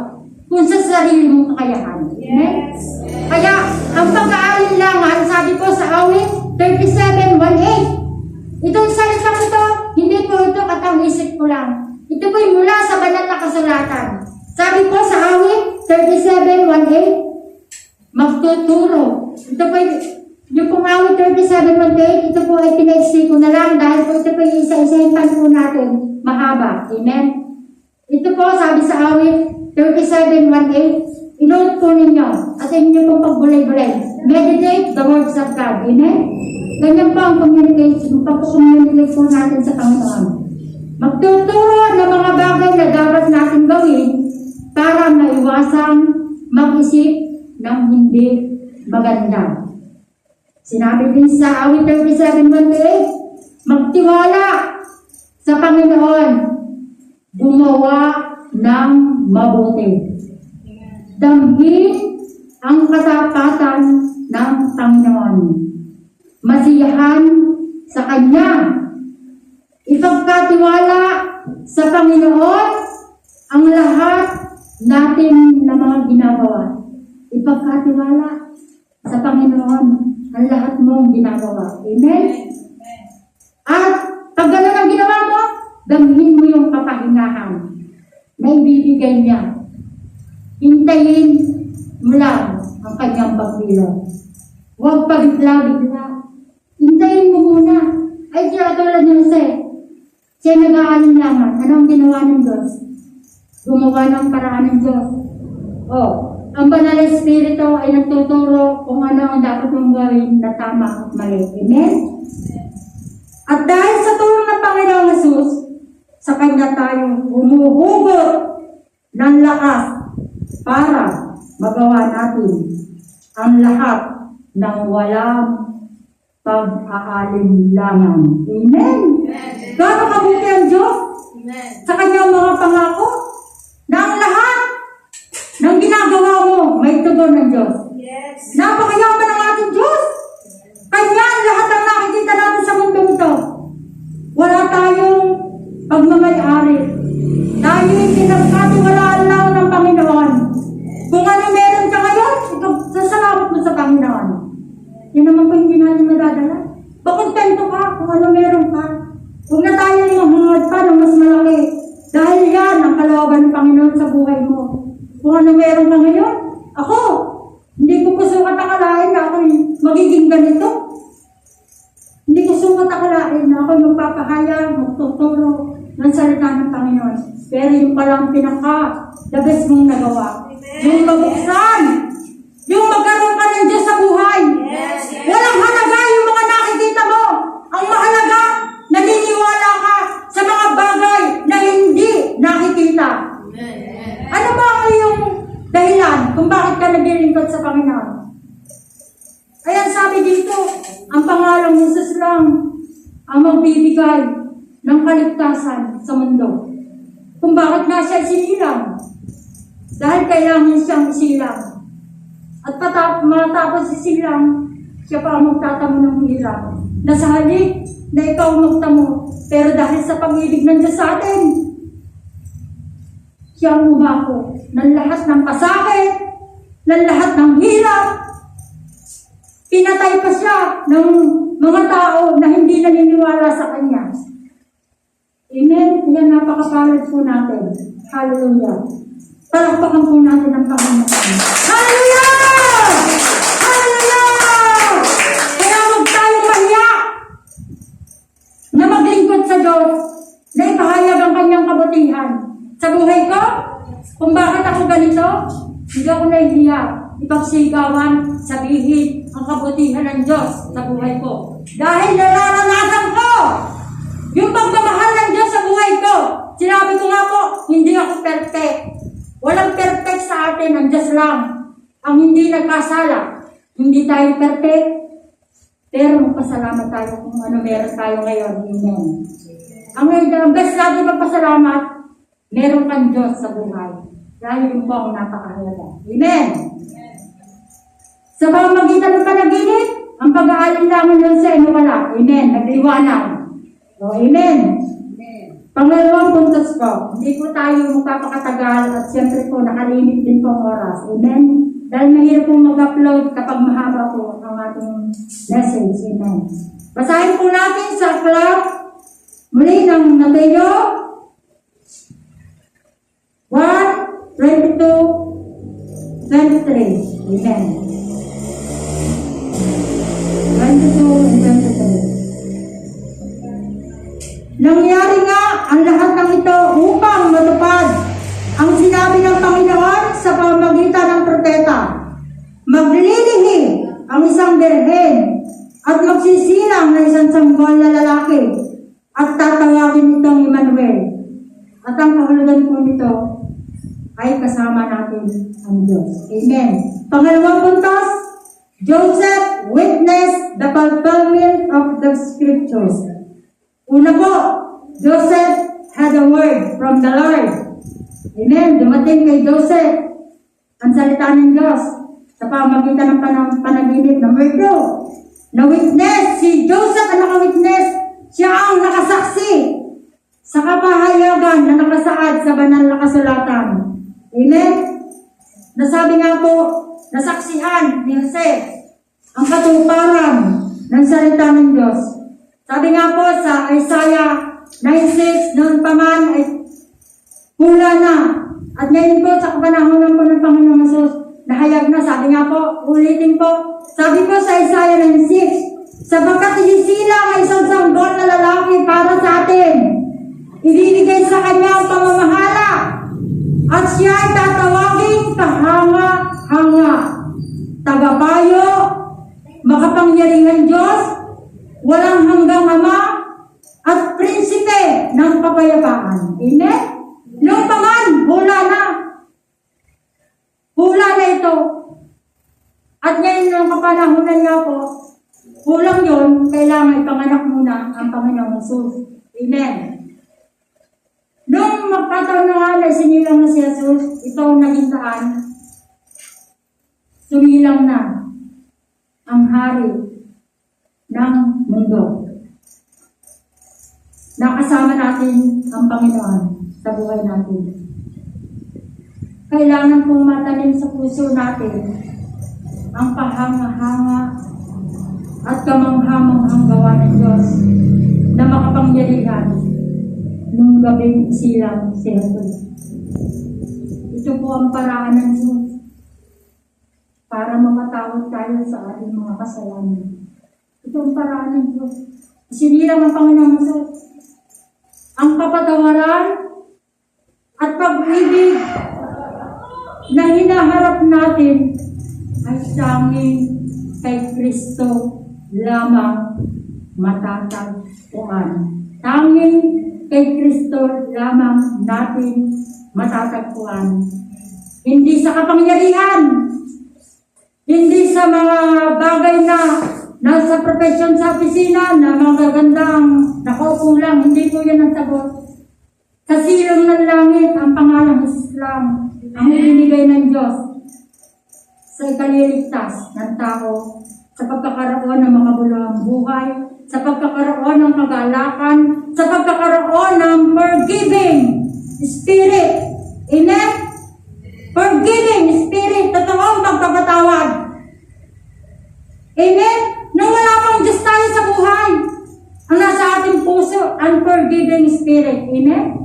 kung sa sarili mong kakayahan. Amen? Kaya, ang pag-aalinlangan, sabi ko sa awit 37:18, itong salitang ito, hindi po ito katang isip ko lang. Ito po'y mula sa banal na kasulatan. Sabi po sa awit 37:18, magtuturo. Ito po yung pong awit 37:18, ito po ay pinaiksi ko na lang dahil po ito po yung isa-isahin pa po natin mahaba. Amen? Ito po sabi sa awit 37:18, inote po ninyo at inyo pong pagbulay-bulay. Meditate the words of God. Amen? Ganyan po ang communication, pag-communicate po natin sa Panginoon. Magtuturo ng mga bagay na dapat natin gawin para maiwasang mag-isip ng hindi maganda. Sinabi din sa awit 37:18, magtiwala sa Panginoon, gumawa ng mabuti. Damhin ang katapatan ng Panginoon. Masiyahan sa Kanya. Ipagkatiwala sa Panginoon ang lahat natin na mga ginagawa. Ipagkatiwala sa Panginoon ang lahat mong ginagawa. Amen? At pag gano'n ang ginawa mo, damhin mo yung kapahingahan na ibibigay niya. Hintayin mula ang kanyang pagbilang. Huwag pabigla-bigla. Hintayin mo muna. Ay, siya tulad ng Jose. Siya nag-aalinlangan. Ano ang ginawa ng Diyos? Gumawa ng paraan ng Diyos. Ang banal na Espiritu ay nagtuturo kung ano ang dapat mong gawin na tama at mali. Amen? At dahil sa turo ng Panginoong Jesus, sa Kanya tayo humuhugot ng lakas para magawa natin ang lahat ng walang pag-aalinlangan. Amen? Gano'ng kabuti ang Diyos sa Kanyang mga pangako na ang lahat ng ginagawa mo may tugon ng Diyos. Napakayaman ng ating Diyos. Kanya ang lahat ang nakikita natin sa mundong ito. Wala tayong pagmamayari. Tayo yung pinagkatiwalaan lang ng Panginoon. Kung ano meron ka ngayon, sasalamat mo sa Panginoon. Yan naman po hindi natin madadala. Pakontento ka kung ano meron ka. Huwag na tayo yung hangad pa ng mas malaki. Dahil yan ang kalooban ng Panginoon sa buhay mo. Kung ano meron ka ngayon, ako, hindi ko sukat akalain na ako magiging ganito. Hindi ko sukat akalain na ako magpapahayag, magtuturo ng salita ng Panginoon. Pero yung palang the best mong nagawa. Yung mabuksan, yung magkaroon ka ng Diyos sa buhay. Walang halaga yung mga nakikita mo. Ang mahalaga, naniniwala ka sa mga bagay na hindi nakikita. Ano ba ang iyong dahilan kung bakit ka naglilingkod sa Panginoon? Ayan sabi dito, ang pangalang Jesus lang ang magbibigay ng kaligtasan sa mundo. Kung bakit nga siya isinilang? Dahil kailangan siyang isilang. At matapos isilang, siya pa ang magtatamo ng hirap. Na sa halik na ikaw magtamo, pero dahil sa pag-ibig ng Diyos sa atin, siya ang umako ng lahat ng pasakit, ng lahat ng hirap. Pinatay pa siya ng mga tao na hindi naniniwala sa Kanya. Amen? Yan, napakapalad po natin. Hallelujah. Palakpakan po natin ang Panginoon. Hallelujah! Hallelujah! Kaya huwag tayong mahiya na maglingkod sa Diyos, na ipahayag ang Kanyang kabutihan. Sa buhay ko, kung bakit ako ganito, hindi ako nahihiya. Ipagsigawan, sabihin ang kabutihan ng Diyos sa buhay ko. Dahil nararanasan ko yung pagmamahal ng Diyos sa buhay ko. Sinabi ko nga po, hindi ako perfect. Walang perfect sa atin, ang Diyos lang ang hindi nagkasala. Hindi tayo perfect, pero magpasalamat tayo kung ano meron tayo ngayon. Amen. Ang best natin magpasalamat, meron kang Diyos sa buhay. Dahil yun po ang napakahalaga. Amen. Sa pamamagitan ng panaginip, ang pag-aalinlangan yun sa inyo wala. Amen. Nagliwanag. So, amen. Pangalawang puntos po, hindi po tayo magpapakatagal at siyempre po nakalimit din po ang oras. Amen. Dahil mahirap pong mag-upload kapag mahaba po ang ating message. Amen. Basahin po natin sa aklat muli ng Mateo 1:22-23. Amen. 22 and 23. Nangyari nga ang lahat ng ito upang matupad ang sinabi ng Panginoon sa pamamagitan ng propeta. Maglilihi ang isang birhen at magsisilang na isang sanggol na lalaki at tatawagin itong Emmanuel. At ang kahulugan po nito ay kasama natin ang Diyos. Amen. Pangalawang puntos, Joseph witnessed the fulfillment of the scriptures. Una po, Joseph had a word from the Lord. Amen. Dumating kay Joseph ang salita ng Diyos sa pamamagitan ng panaginip. Number 2, na-witness si Joseph ang naka-witness. Siya ang nakasaksi sa kapahayagan na nakasaad sa banal na kasulatan. Amen. Nasabi nga po, nasaksihan ni Jose ang katuparan ng salita ng Diyos. Sabi nga po sa Isaiah 9:6, noon pa man ay hula na. At ngayon po sa kapanahonan po ng Panginoong Jesus, nahayag na Uulitin po. Sabi po sa Isaiah 9:6, sapagkat isisilang ang isang sanggol na lalaki para sa atin. Ibibigay sa kanya ang pamamahala at siya ay tatawaging kahanga-hanga, tagapayo, makapangyarihang Diyos, walang hanggang Ama, at prinsipe ng kapayapaan. Amen? Nung paman, hula na. Hula na ito. At ngayon ng kapanahunan niya po, kulang yun, kailangan ipanganak muna ang Panginoong Jesus. Amen. Nung magkataon na nga na sinilang na si Jesus, ito ang naging daan, sumilang na ang hari ng mundo. Nakasama natin ang Panginoon sa buhay natin. Kailangan pong matanim sa puso natin ang pahanga-hanga at kamanghamanghang gawa ng Diyos na makapangyarihan nung gabing silang si Jesus. Ito po ang paraan ng Diyos para makatawad tayo sa ating mga kasalanan. Ito ang paraan ng Diyos. Sinilang ang Panginoong Jesus. Ang kapatawaran at pag-ibig na hinaharap natin ay tanging kay Kristo lamang matatagpuan. Tanging kay Kristo lamang natin matatagpuan. Hindi sa kapangyarihan, hindi sa mga bagay na nasa profesyon sa opisina na magagandang nakaupo lang, hindi po yan ang sagot. Sa silong ng langit, ang pangalang Islam, ang ibinigay ng Diyos sa ikaliligtas ng tao, sa pagkakaroon ng makabuluhang buhay, sa pagkakaroon ng kagalakan, sa pagkakaroon ng forgiving spirit. Amen? Forgiving spirit, totoong pagpapatawad. Amen? Nung wala pang Diyos tayo sa buhay, ang nasa ating puso, unforgiving spirit. Amen?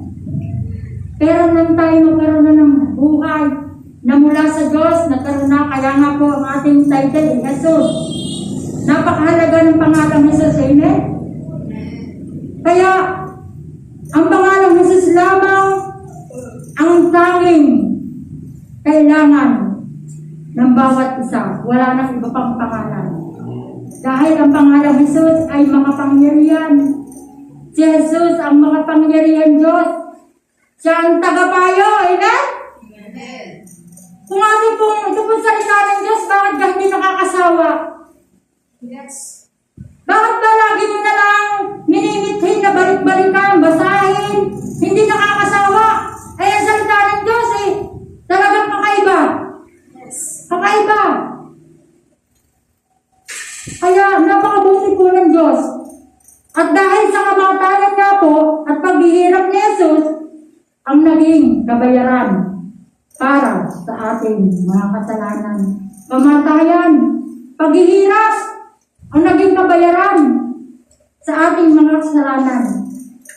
Pero nang tayo magkaroon na ng buhay na mula sa Diyos, nagkaroon na, kaya nga po ang ating title, Jesus. Napakahalaga ng pangalang Jesus. Amen? Kaya, ang pangalang Jesus lamang ang tanging kailangan ng bawat isa. Wala nang iba pang pangalan. Dahil ang pangalang Jesus ay makapangyarihan. Si Jesus ang makapangyarihan Diyos. Siya ang tagapayo. Amen? Kung ano pong, ito pong salita ng Diyos, bakit ka hindi nakakasawa? Yes. Bakit ba lagi mo na lang minimithin na balik-balikan, basahin, hindi nakakasawa? Ay, ang salita ng Diyos talagang kakaiba. Kakaiba. Kaya napakabuti po ng Diyos. At dahil sa kamatayan nga po at paghihirap ni Jesus, ang naging kabayaran para sa ating mga kasalanan. Kamatayan, paghihirap, ang naging kabayaran sa ating mga kasalanan.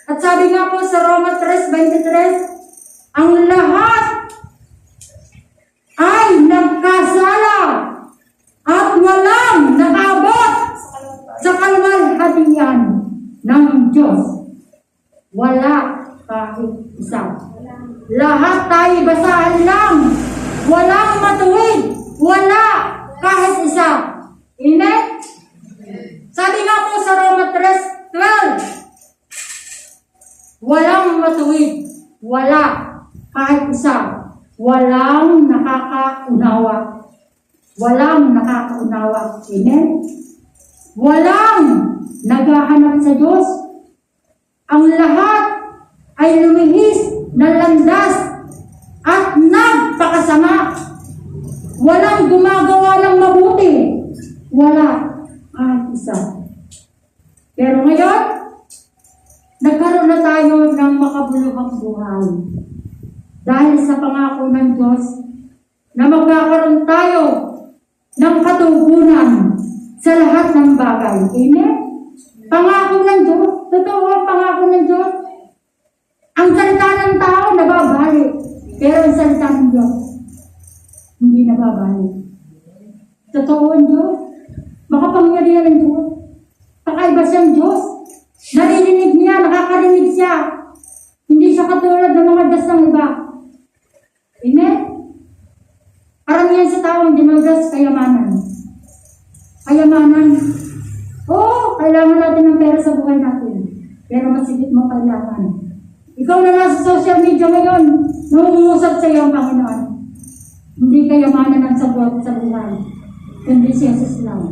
At sabi nga po sa Roma 3:23, ang lahat ay nagkasala at walang nakaabot sa kaluwalhatian ng Diyos. Wala kahit isa. Lahat tayo basahan lang. Walang matuwid. Wala kahit isa. Amen? Sabi nga po sa Roma 3:12, walang matuwid. Wala kahit isa. Walang nakakaunawa. Walang nakakaunawa. Amen? Walang naghahanap sa Diyos. Ang lahat ay lumihis ng landas at nagpakasama. Walang gumagawa ng mabuti. Wala kahit isa. Pero ngayon, nagkaroon na tayo ng makabuluhang buhay. Dahil sa pangako ng Diyos na magkakaroon tayo ng katugunan sa lahat ng bagay. Amen? Pangako ng Diyos. Totoo ang pangako ng Diyos. Ang salita ng tao nababalik. Pero ang salita ng Diyos hindi nababalik. Totoo ang Diyos. Makapangyarihan ang Diyos. Kakaiba siyang Diyos. Naririnig niya, nakakarinig siya. Hindi siya katulad ng mga Diyos ng iba. Amen? Karamihan sa tao ang dinagas kayamanan. Kayamanan. Oo, kailangan natin ng pera sa buhay natin. Pero masigit mo kailangan. Ikaw na nasa social media ngayon, nangungusap sa iyo ang Panginoon. Hindi kayamanan ang sagot sa buhay, kundi si Jesus lang.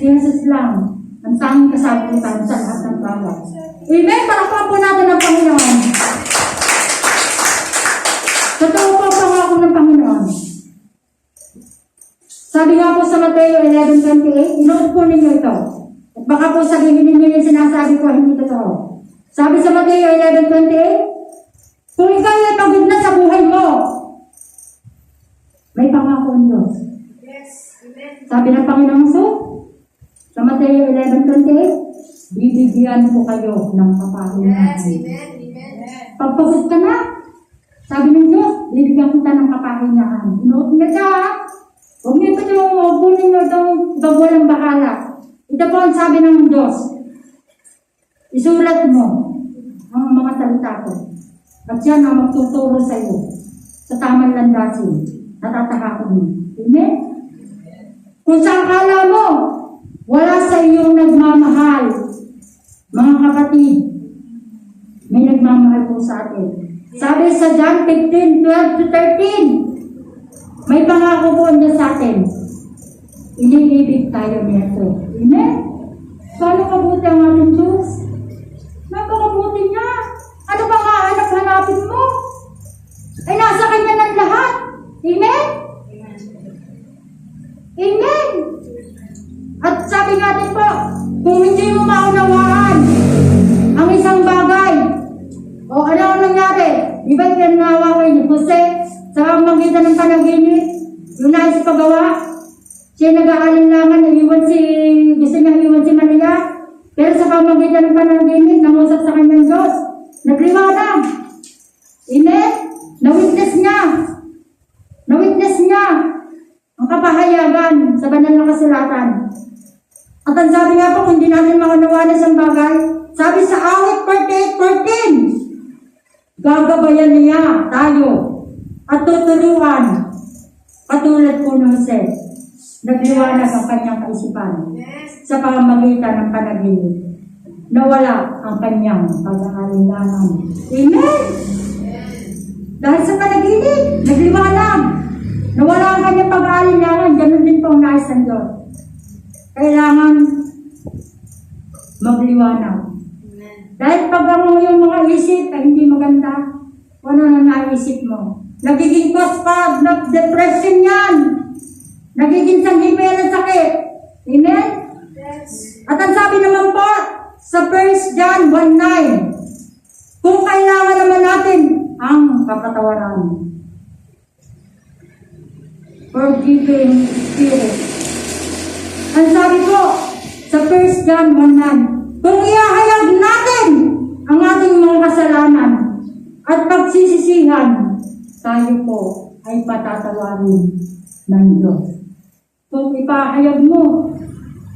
Si Jesus lang ang tanging kasagutan sa lahat ng bagay. Amen? Palakpakan po natin ang Panginoon. Totoo po ang pangako ng Panginoon. Sabi nga po sa Mateo 11:28, inood po ninyo ito. At baka po sabihin ninyo yung sinasabi ko, hindi totoo. Sabi sa Mateo 11:28, kung ikaw ay pagod na sa buhay mo, may pangako ang Diyos. Sabi ng Panginoon sa Mateo 11:28, bibigyan ko kayo ng kapahingahan. Pag pagod ka na, sabi ng Diyos, bibigyan kita ng kapahingahan. Inood na ka, huwag niyo ito yung kunin niyo itong walang bahala. Ito po ang sabi ng Diyos. Isulat mo ang mga salita ko. At yan ang magtuturo sa iyo sa tamang landasin na tatakakon mo. Amen? Kung sa akala mo, wala sa iyong nagmamahal, mga kapatid, may nagmamahal po sa atin. Sabi sa John 15:12-13, may pangako po niya sa atin. Iniibig tayo nito. Amen? Paano kabuti ang ating Diyos? Napakabuti niya. Ano ba nga hanapin mo? Ay nasa kanya ng lahat. Amen? Amen? At sabi natin po, kung hindi mo maunawaan ang isang bagay, o ano ang nangyari? Di ba yung nawa ko ni Jose sa pamamagitan ng panaginip, yung nais pagawa, siya nag-aalinlangan, gusto niya iwan si Maria, pero sa pamamagitan ng panaginip, nangusap sa kanyang Diyos, nagliwanag. Amen? Na-witness niya ang kapahayagan sa banal na kasulatan. At ang sabi nga po, kung hindi natin maunawaan isang bagay, sabi sa awit 48:14, gagabayan niya tayo at tuturuan katulad po ng Jose. Nagliwanag ang kanyang kaisipan sa pamamagitan ng panaginip. Nawala ang kanyang pag-aalinlangan. Amen? Dahil sa panaginip, nagliwanag. Nawala ang kanyang pag-aalinlangan. Ganun din po ang nais ng Diyos. Kailangan magliwanag. Dahil pag ang yung mga isip ay hindi maganda, ano na naisip mo? Nagiging cause pa ng depression yan. Nagiging sanggipin at sakit. Amen? At ang sabi naman po sa 1 John 1:9, kung kailangan naman natin ang kapatawaran. Forgiving spirit. Ang sabi po sa 1 John 1:9, kung iahayag natin ang ating mga kasalanan at pagsisisihan, tayo po ay patatawarin ng Diyos. Kung ipahayag mo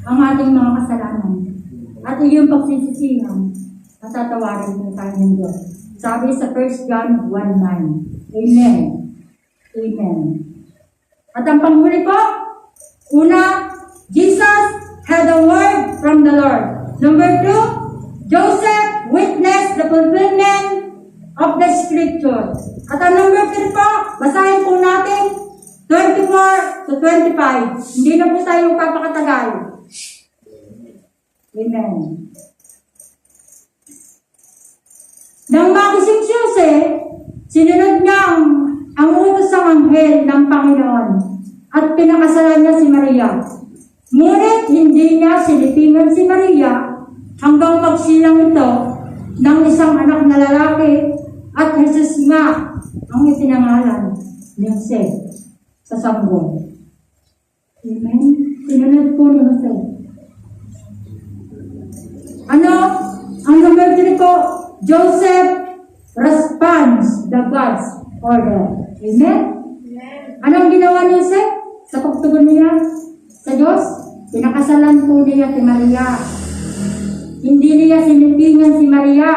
ang ating mga kasalanan at iyong pagsisisihan, patatawarin mo tayo ng Diyos. Sabi sa 1 John 1:9. Amen. Amen. At ang panghuli po, una, Jesus had a word from the Lord. Number 2, Joseph witnessed the fulfillment of the scripture. At ang number 3 po, basahin po natin 24-25. Hindi na po tayo papakatagal. Amen. Nang magising si Jose, sinunod niya ang utos ng anghel ng Panginoon at pinakasalan niya si Maria. Ngunit hindi niya silipingan si Maria hanggang magsilang ito ng isang anak na lalaki at Jesus nga ang ipinangalan ni Jose sa sanggol. Amen? Sinunod po ni Jose. Ano? Ang number 3 ko, Joseph responds the God's order. Amen? Ano ang ginawa ni Jose sa pagtugon niya? sa Diyos, pinakasalan po niya si Maria. Hindi niya sinipingan si Maria.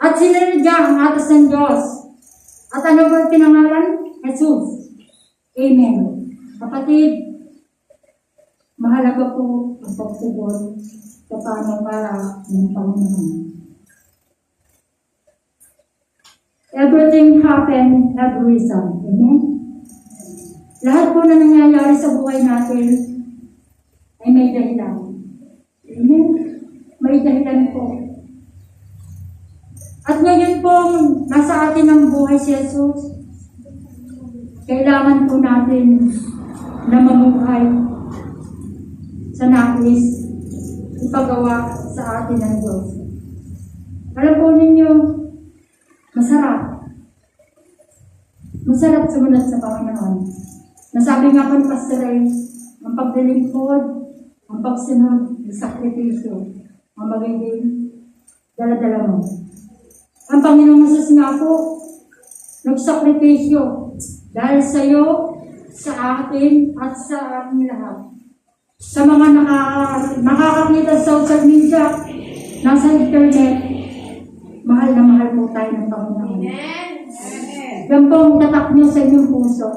At sinadya ang atas ng Diyos. At ano ba pinangalan? Jesus. Amen. Kapatid, mahalaga po ang pagtubod sa panangala ng Panginoon. Everything happened, have reason. Amen? Lahat po na nangyayari sa buhay natin ay may dahilan. Amen? May dahilan po. At ngayon po, nasa atin ang buhay si Jesus. Kailangan po natin na mamuhay sa nais ipagawa sa atin ng Diyos. Alam po ninyo, masarap. Masarap sumunod sa Panginoon. Nasabi nga po ni Pastor Ray, ang pagdalingkod, ang pagsunod, ang sakripisyo, ang magiging dala-dala mo. Ang Panginoong Jesus nga po, nagsakripisyo dahil sa iyo, sa atin, at sa ating lahat. Sa mga nakakakita sa social media, nasa internet, mahal na mahal po tayo ng Panginoon. Yan po ang tatak niyo sa inyong puso.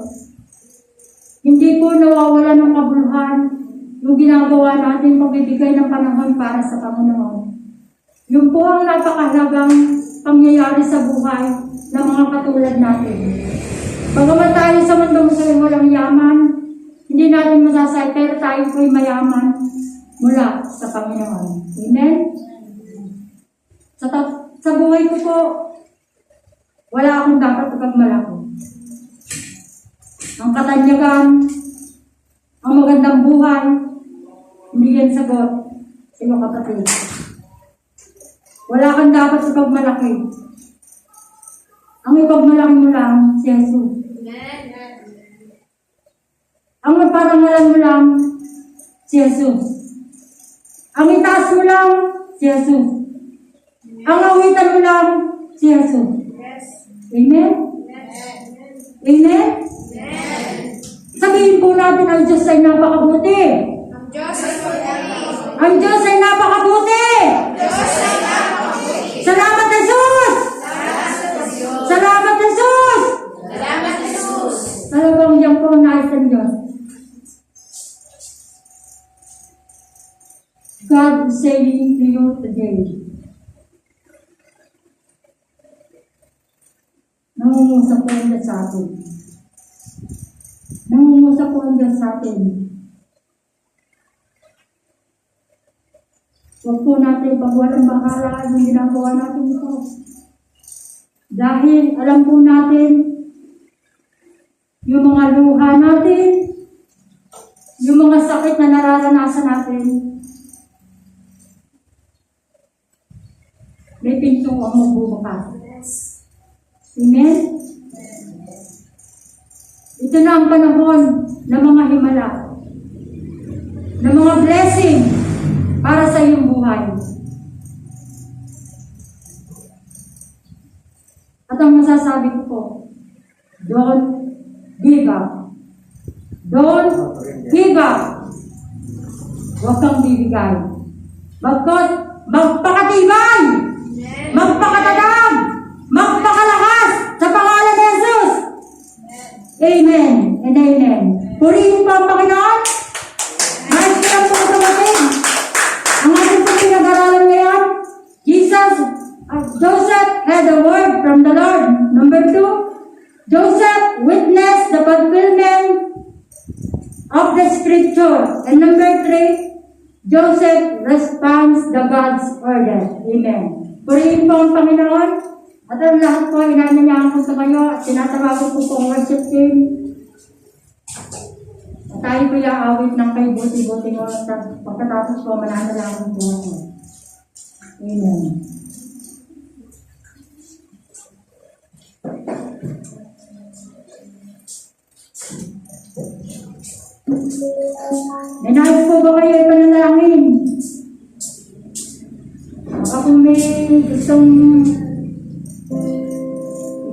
Hindi po nawawala ng kabuluhan yung ginagawa natin pagbibigay ng panahon para sa Panginoon. Yun po ang napakahalagang pangyayari sa buhay ng mga katulad natin. Bagaman tayo sa mundong sa walang yaman, hindi natin masasay, pero tayo po'y mayaman mula sa Panginoon. Amen? Sa buhay ko po, wala akong dapat ipagmalaki. Ang katanyagan, ang magandang buhay, hindi yan sagot sa iyo kapatid. Wala kang dapat ipagmalaki. Ang ipagmalaki mo lang si Jesus. Ang iparangalan mo lang si Jesus. Ang itaas mo lang si Jesus. Ang awitan mo lang si Jesus. Amen? Amen? Sabihin po natin, ang Diyos ay napakabuti. Ang Diyos ay napakabuti. Salamat Jesus! Salamat Jesus! Talagang yan po ang nais ng Diyos. God is saying to you today, nangungusap po ang Diyos sa atin. Nangungusap po ang Diyos sa atin. Huwag po natin pagwalang bahala yung ginagawa natin ito. Dahil alam po natin yung mga luha natin, yung mga sakit na nararanasan natin, may pinto ang magbubukas. Amen? Ito na ang panahon ng mga himala, ng mga blessing para sa iyong buhay. At ang masasabi ko po, don't give up. Don't give up. Huwag kang bibigay. Bagkos, magpakatibay, magpakatatag, magpakalakas sa pangalan ni Jesus. Amen and amen. Purihin po ang Panginoon. Nais ko lang po sabatin. Ang ating po pinag-aralan ngayon, Joseph had a word from the Lord. Number 2, Joseph witnessed the fulfillment of the scripture. And number 3, Joseph responds the God's order. Amen. Purihin po ang Panginoon. At ang lahat po, inanyayahan ko sa kayo at tinatawagan ko po ang worship team. At tayo po iaawit ng kay buti-buti mo at pagkatapos po mananalangin po ako. Amen. Nanayos po ba kayo ipanalangin? Baka po may gustong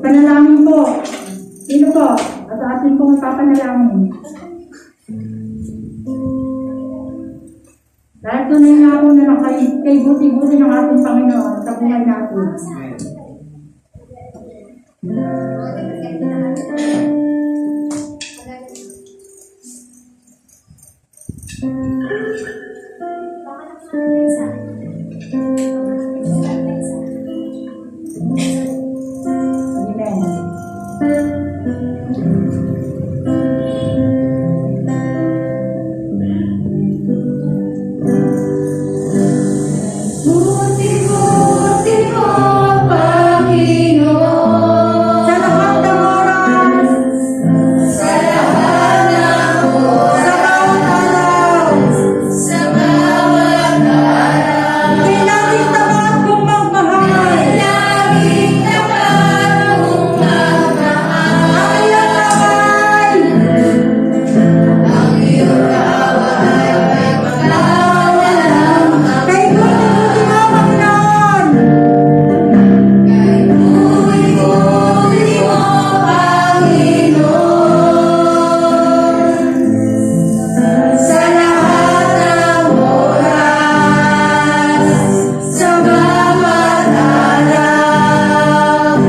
ipanalangin po. Sino po? At atin pong ipapanalangin. Dahil tunay nga po na kay buti-buti ng ating Panginoon sa buhay natin. Amen. Buti-buti mo, Panginoon. Sa lahat ng oras, Sa lahat ng oras, sa bawat araw, sa bawat araw, kay laging tapat kong magmahal. laging tapat mong magmahal. Ang iyong kamay, Ang iyong kaaway ay magkawalang kay buti-buti mo, Panginoon. Kay buti-buti mo, Panginoon. Sa lahat ng oras, sa bawat araw,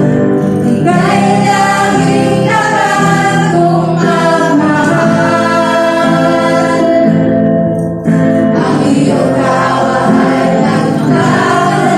ika'y laging tapat kong magmahal. Ang iyong kaaway ay magkawalang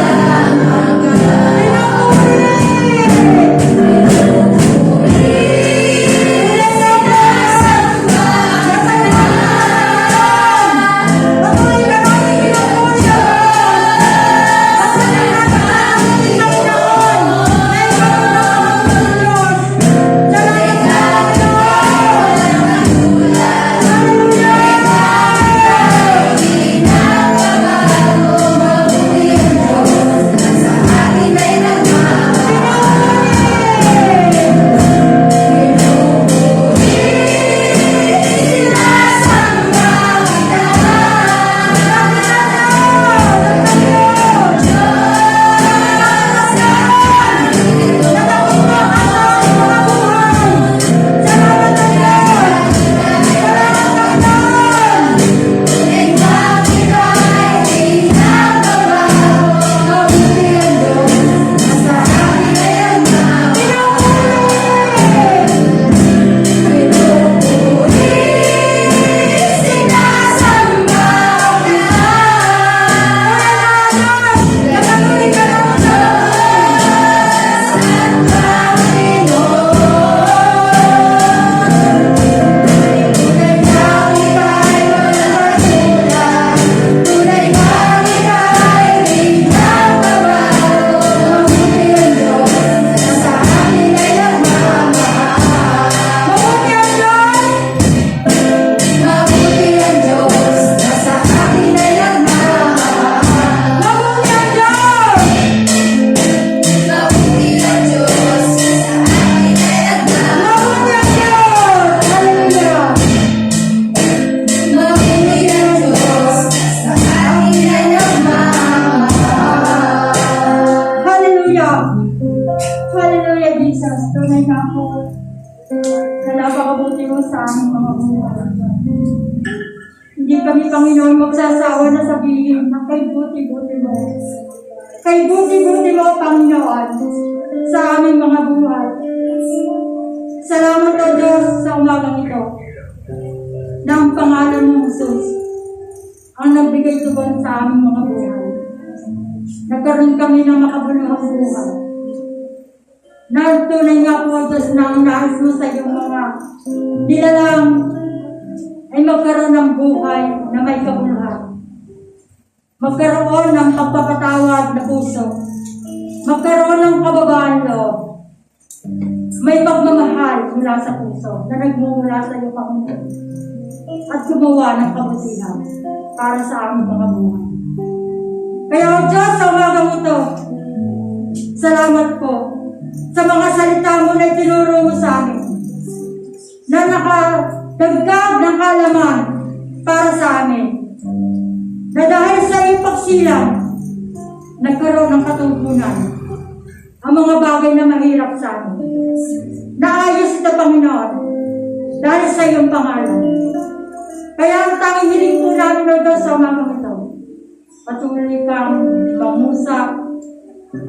Hallelujah, Jesus. Tunay nga po na napakabuti mo sa aming mga buhay. Hindi kami, Panginoon, magsasawa na sabihin na kay buti-buti mo. Kay buti-buti mo, Panginoon, sa aming mga buhay. Salamat o Diyos sa umagang ito na ang pangalan mo, Jesus, ang nagbigay tugon sa aming mga buhay. Nagkaroon kami ng makabuluhang buhay. Nagtunay nga po, Diyos, na ang nais mo sa iyong mga nilalang ay magkaroon ng buhay na may kabuluhan. Magkaroon ng pagpapatawad na puso. Magkaroon ng kababaan loob. May pagmamahal mula sa puso na nagmumula sa iyo, Panginoon. At gumawa ng kabutihan para sa aming mga buhay. Kaya, O Diyos, sa umagang ito, salamat po sa mga salita mo na itinuro mo sa amin na nakadagdag ng kalaman para sa amin. Na dahil sa iyong pagsilang, nagkaroon ng katugunan ang mga bagay na mahirap sa amin. Naayos ito, Panginoon, dahil sa iyong pangalan. Kaya ang tanging hiling po namin, O Diyos, sa umagang ito, Patuloy kang mangusap.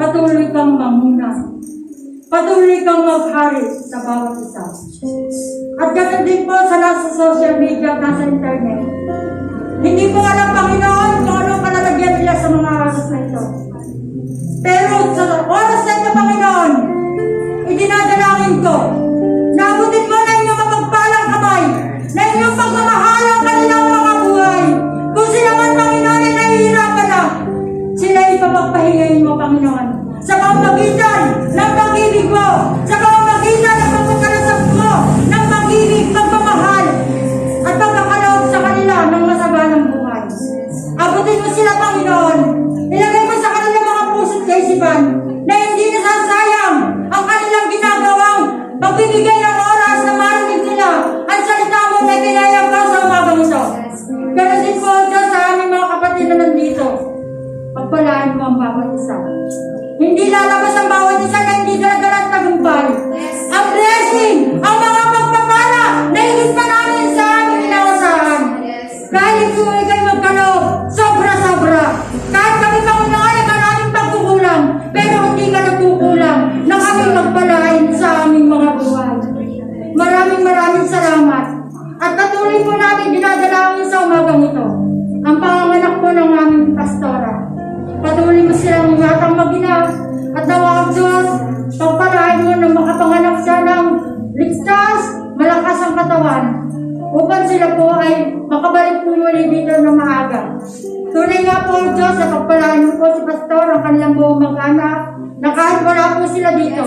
Patuloy kang manguna. Patuloy kang maghari sa bawat isa. At ganoon din po sa nasa social media at nasa internet. Hindi ko alam, Panginoon, kung anong kalalagyan nila sa mga oras na ito. Pero sa oras na ito, Panginoon, idinadalangin ko, nabutin mo na inyong mapagpalang kamay, na inyong pagmamahal ang kanilang mga buhay. Kung sila man, Panginoon, ay nahihirapan na, sila ipapagpahingayin mo, Panginoon. Sa pamamagitan ng pag-ibig mo, sa pamamagitan ng pagkakalasap mo, ng pag-ibig, pagmamahal, at pagkakaloob sa kanila ng masaganang buhay. Abutin mo sila, Panginoon. Ilagay mo sa kanilang mga puso't kaisipan na hindi nasasayang ang kanilang ginagawang pagbibigay ng oras na marinig nila ang salita mo na pinayang ka sa umagang ito. Ganon din po, Diyos, sa aming mga kapatid na nandito. Pagpalaan mo ang bawat isa. Hindi lalabas ang bawat isa na hindi dala-dala at tagumpay. Ang blessing, ang mga pagpapala na higit pa namin sa aming inaasahan. Kahit kung ikay magkaloob, sobra-sobra. Kahit kami Panginoon ay maraming pagkukulang, pero hindi ka nagkukulang na kami magpalain sa aming mga buhay. Maraming salamat. At patuloy po namin dinadalangin sa umagang ito ang panganganak po ng aming pastora. Patuloy mo silang ingatang mag-ina at nawag Diyos, pagpalain mo na makapanganak siya ng ligtas, malakas ang katawan upang sila po ay makabalik po muli dito ng maaga. Tunay nga po Diyos na pagpalain mo po si Pastor, ang kanilang buong mag-anak, na kahit wala po sila dito.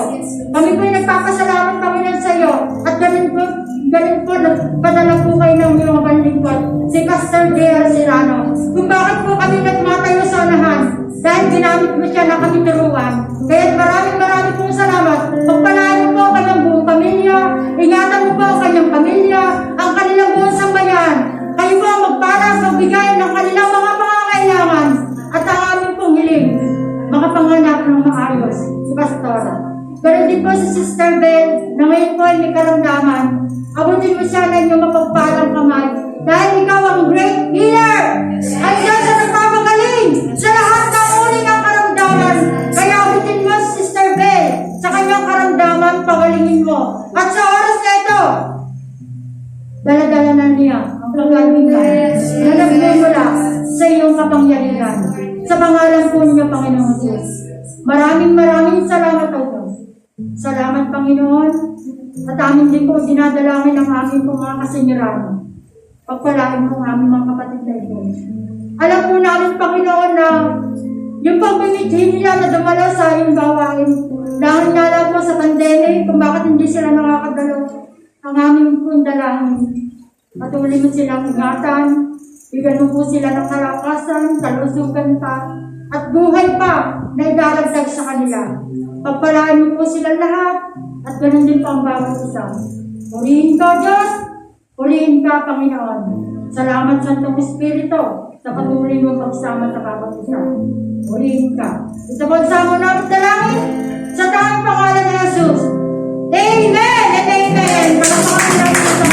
Kami po ay nagpapasalamat Panginoon sa iyo at ganun po, nagpadala po kayo ng mga banlingkod, si Pastor Dale Serrano. Kung bakit po kami nagmatayo sa unahan, dahil ginamit mo siya na kami turuan. Kaya maraming pong salamat. Pagpalain mo po ang kanyang buong pamilya, ingatan mo po ang kanyang pamilya, ang kanilang buong sambayan. Kayo po ang magparas, magbigay ng kanilang mga pangangailangan at ang aming pong hiling, makapanganak ng maayos, si Pastora. Pero din po si Sister Bell, na ngayon po ay may karamdaman. Abutin mo siya na inyong mapagpalang kamay. Dahil ikaw ang great healer. Ang Diyos na nagpapagaling sa lahat ng uri ng karamdaman. Kaya abutin mo si Sister Bell sa kanyang karamdaman, pagalingin mo. At sa oras na ito, dala-dala na niya ang pagkalingan na nagmumula sa iyong kapangyarihan. Sa pangalan po niya, Panginoon Diyos. Maraming salamat po. Salamat, Panginoon. At amin din po dinadalangin ang aming po mga kasinirano. Pagpalain mo ang aming mga kapatid na ito. Alam po namin, Panginoon, na yung pagmimitin nila na dumalo sa iyong gawain, dahil nga lang po sa pandemic, kung bakit hindi sila nakakadalo, ang aming pong dalangin. Patuloy mo silang ingatan, bigyan mo po sila ng kalakasan, kalusugan pa, at buhay pa na idaragdag sa kanila. Pagpalaan mo po sila lahat, at ganoon din po ang bawat isa. Purihin ka, Diyos! Purihin ka, Panginoon! Salamat, Santong Espiritu, sa patuloy mo pagsama sa bawat isa. Purihin ka. Ito po ang samo namin dalangin sa tanging pangalan ni Jesus. Amen and amen! Palakpakan natin sa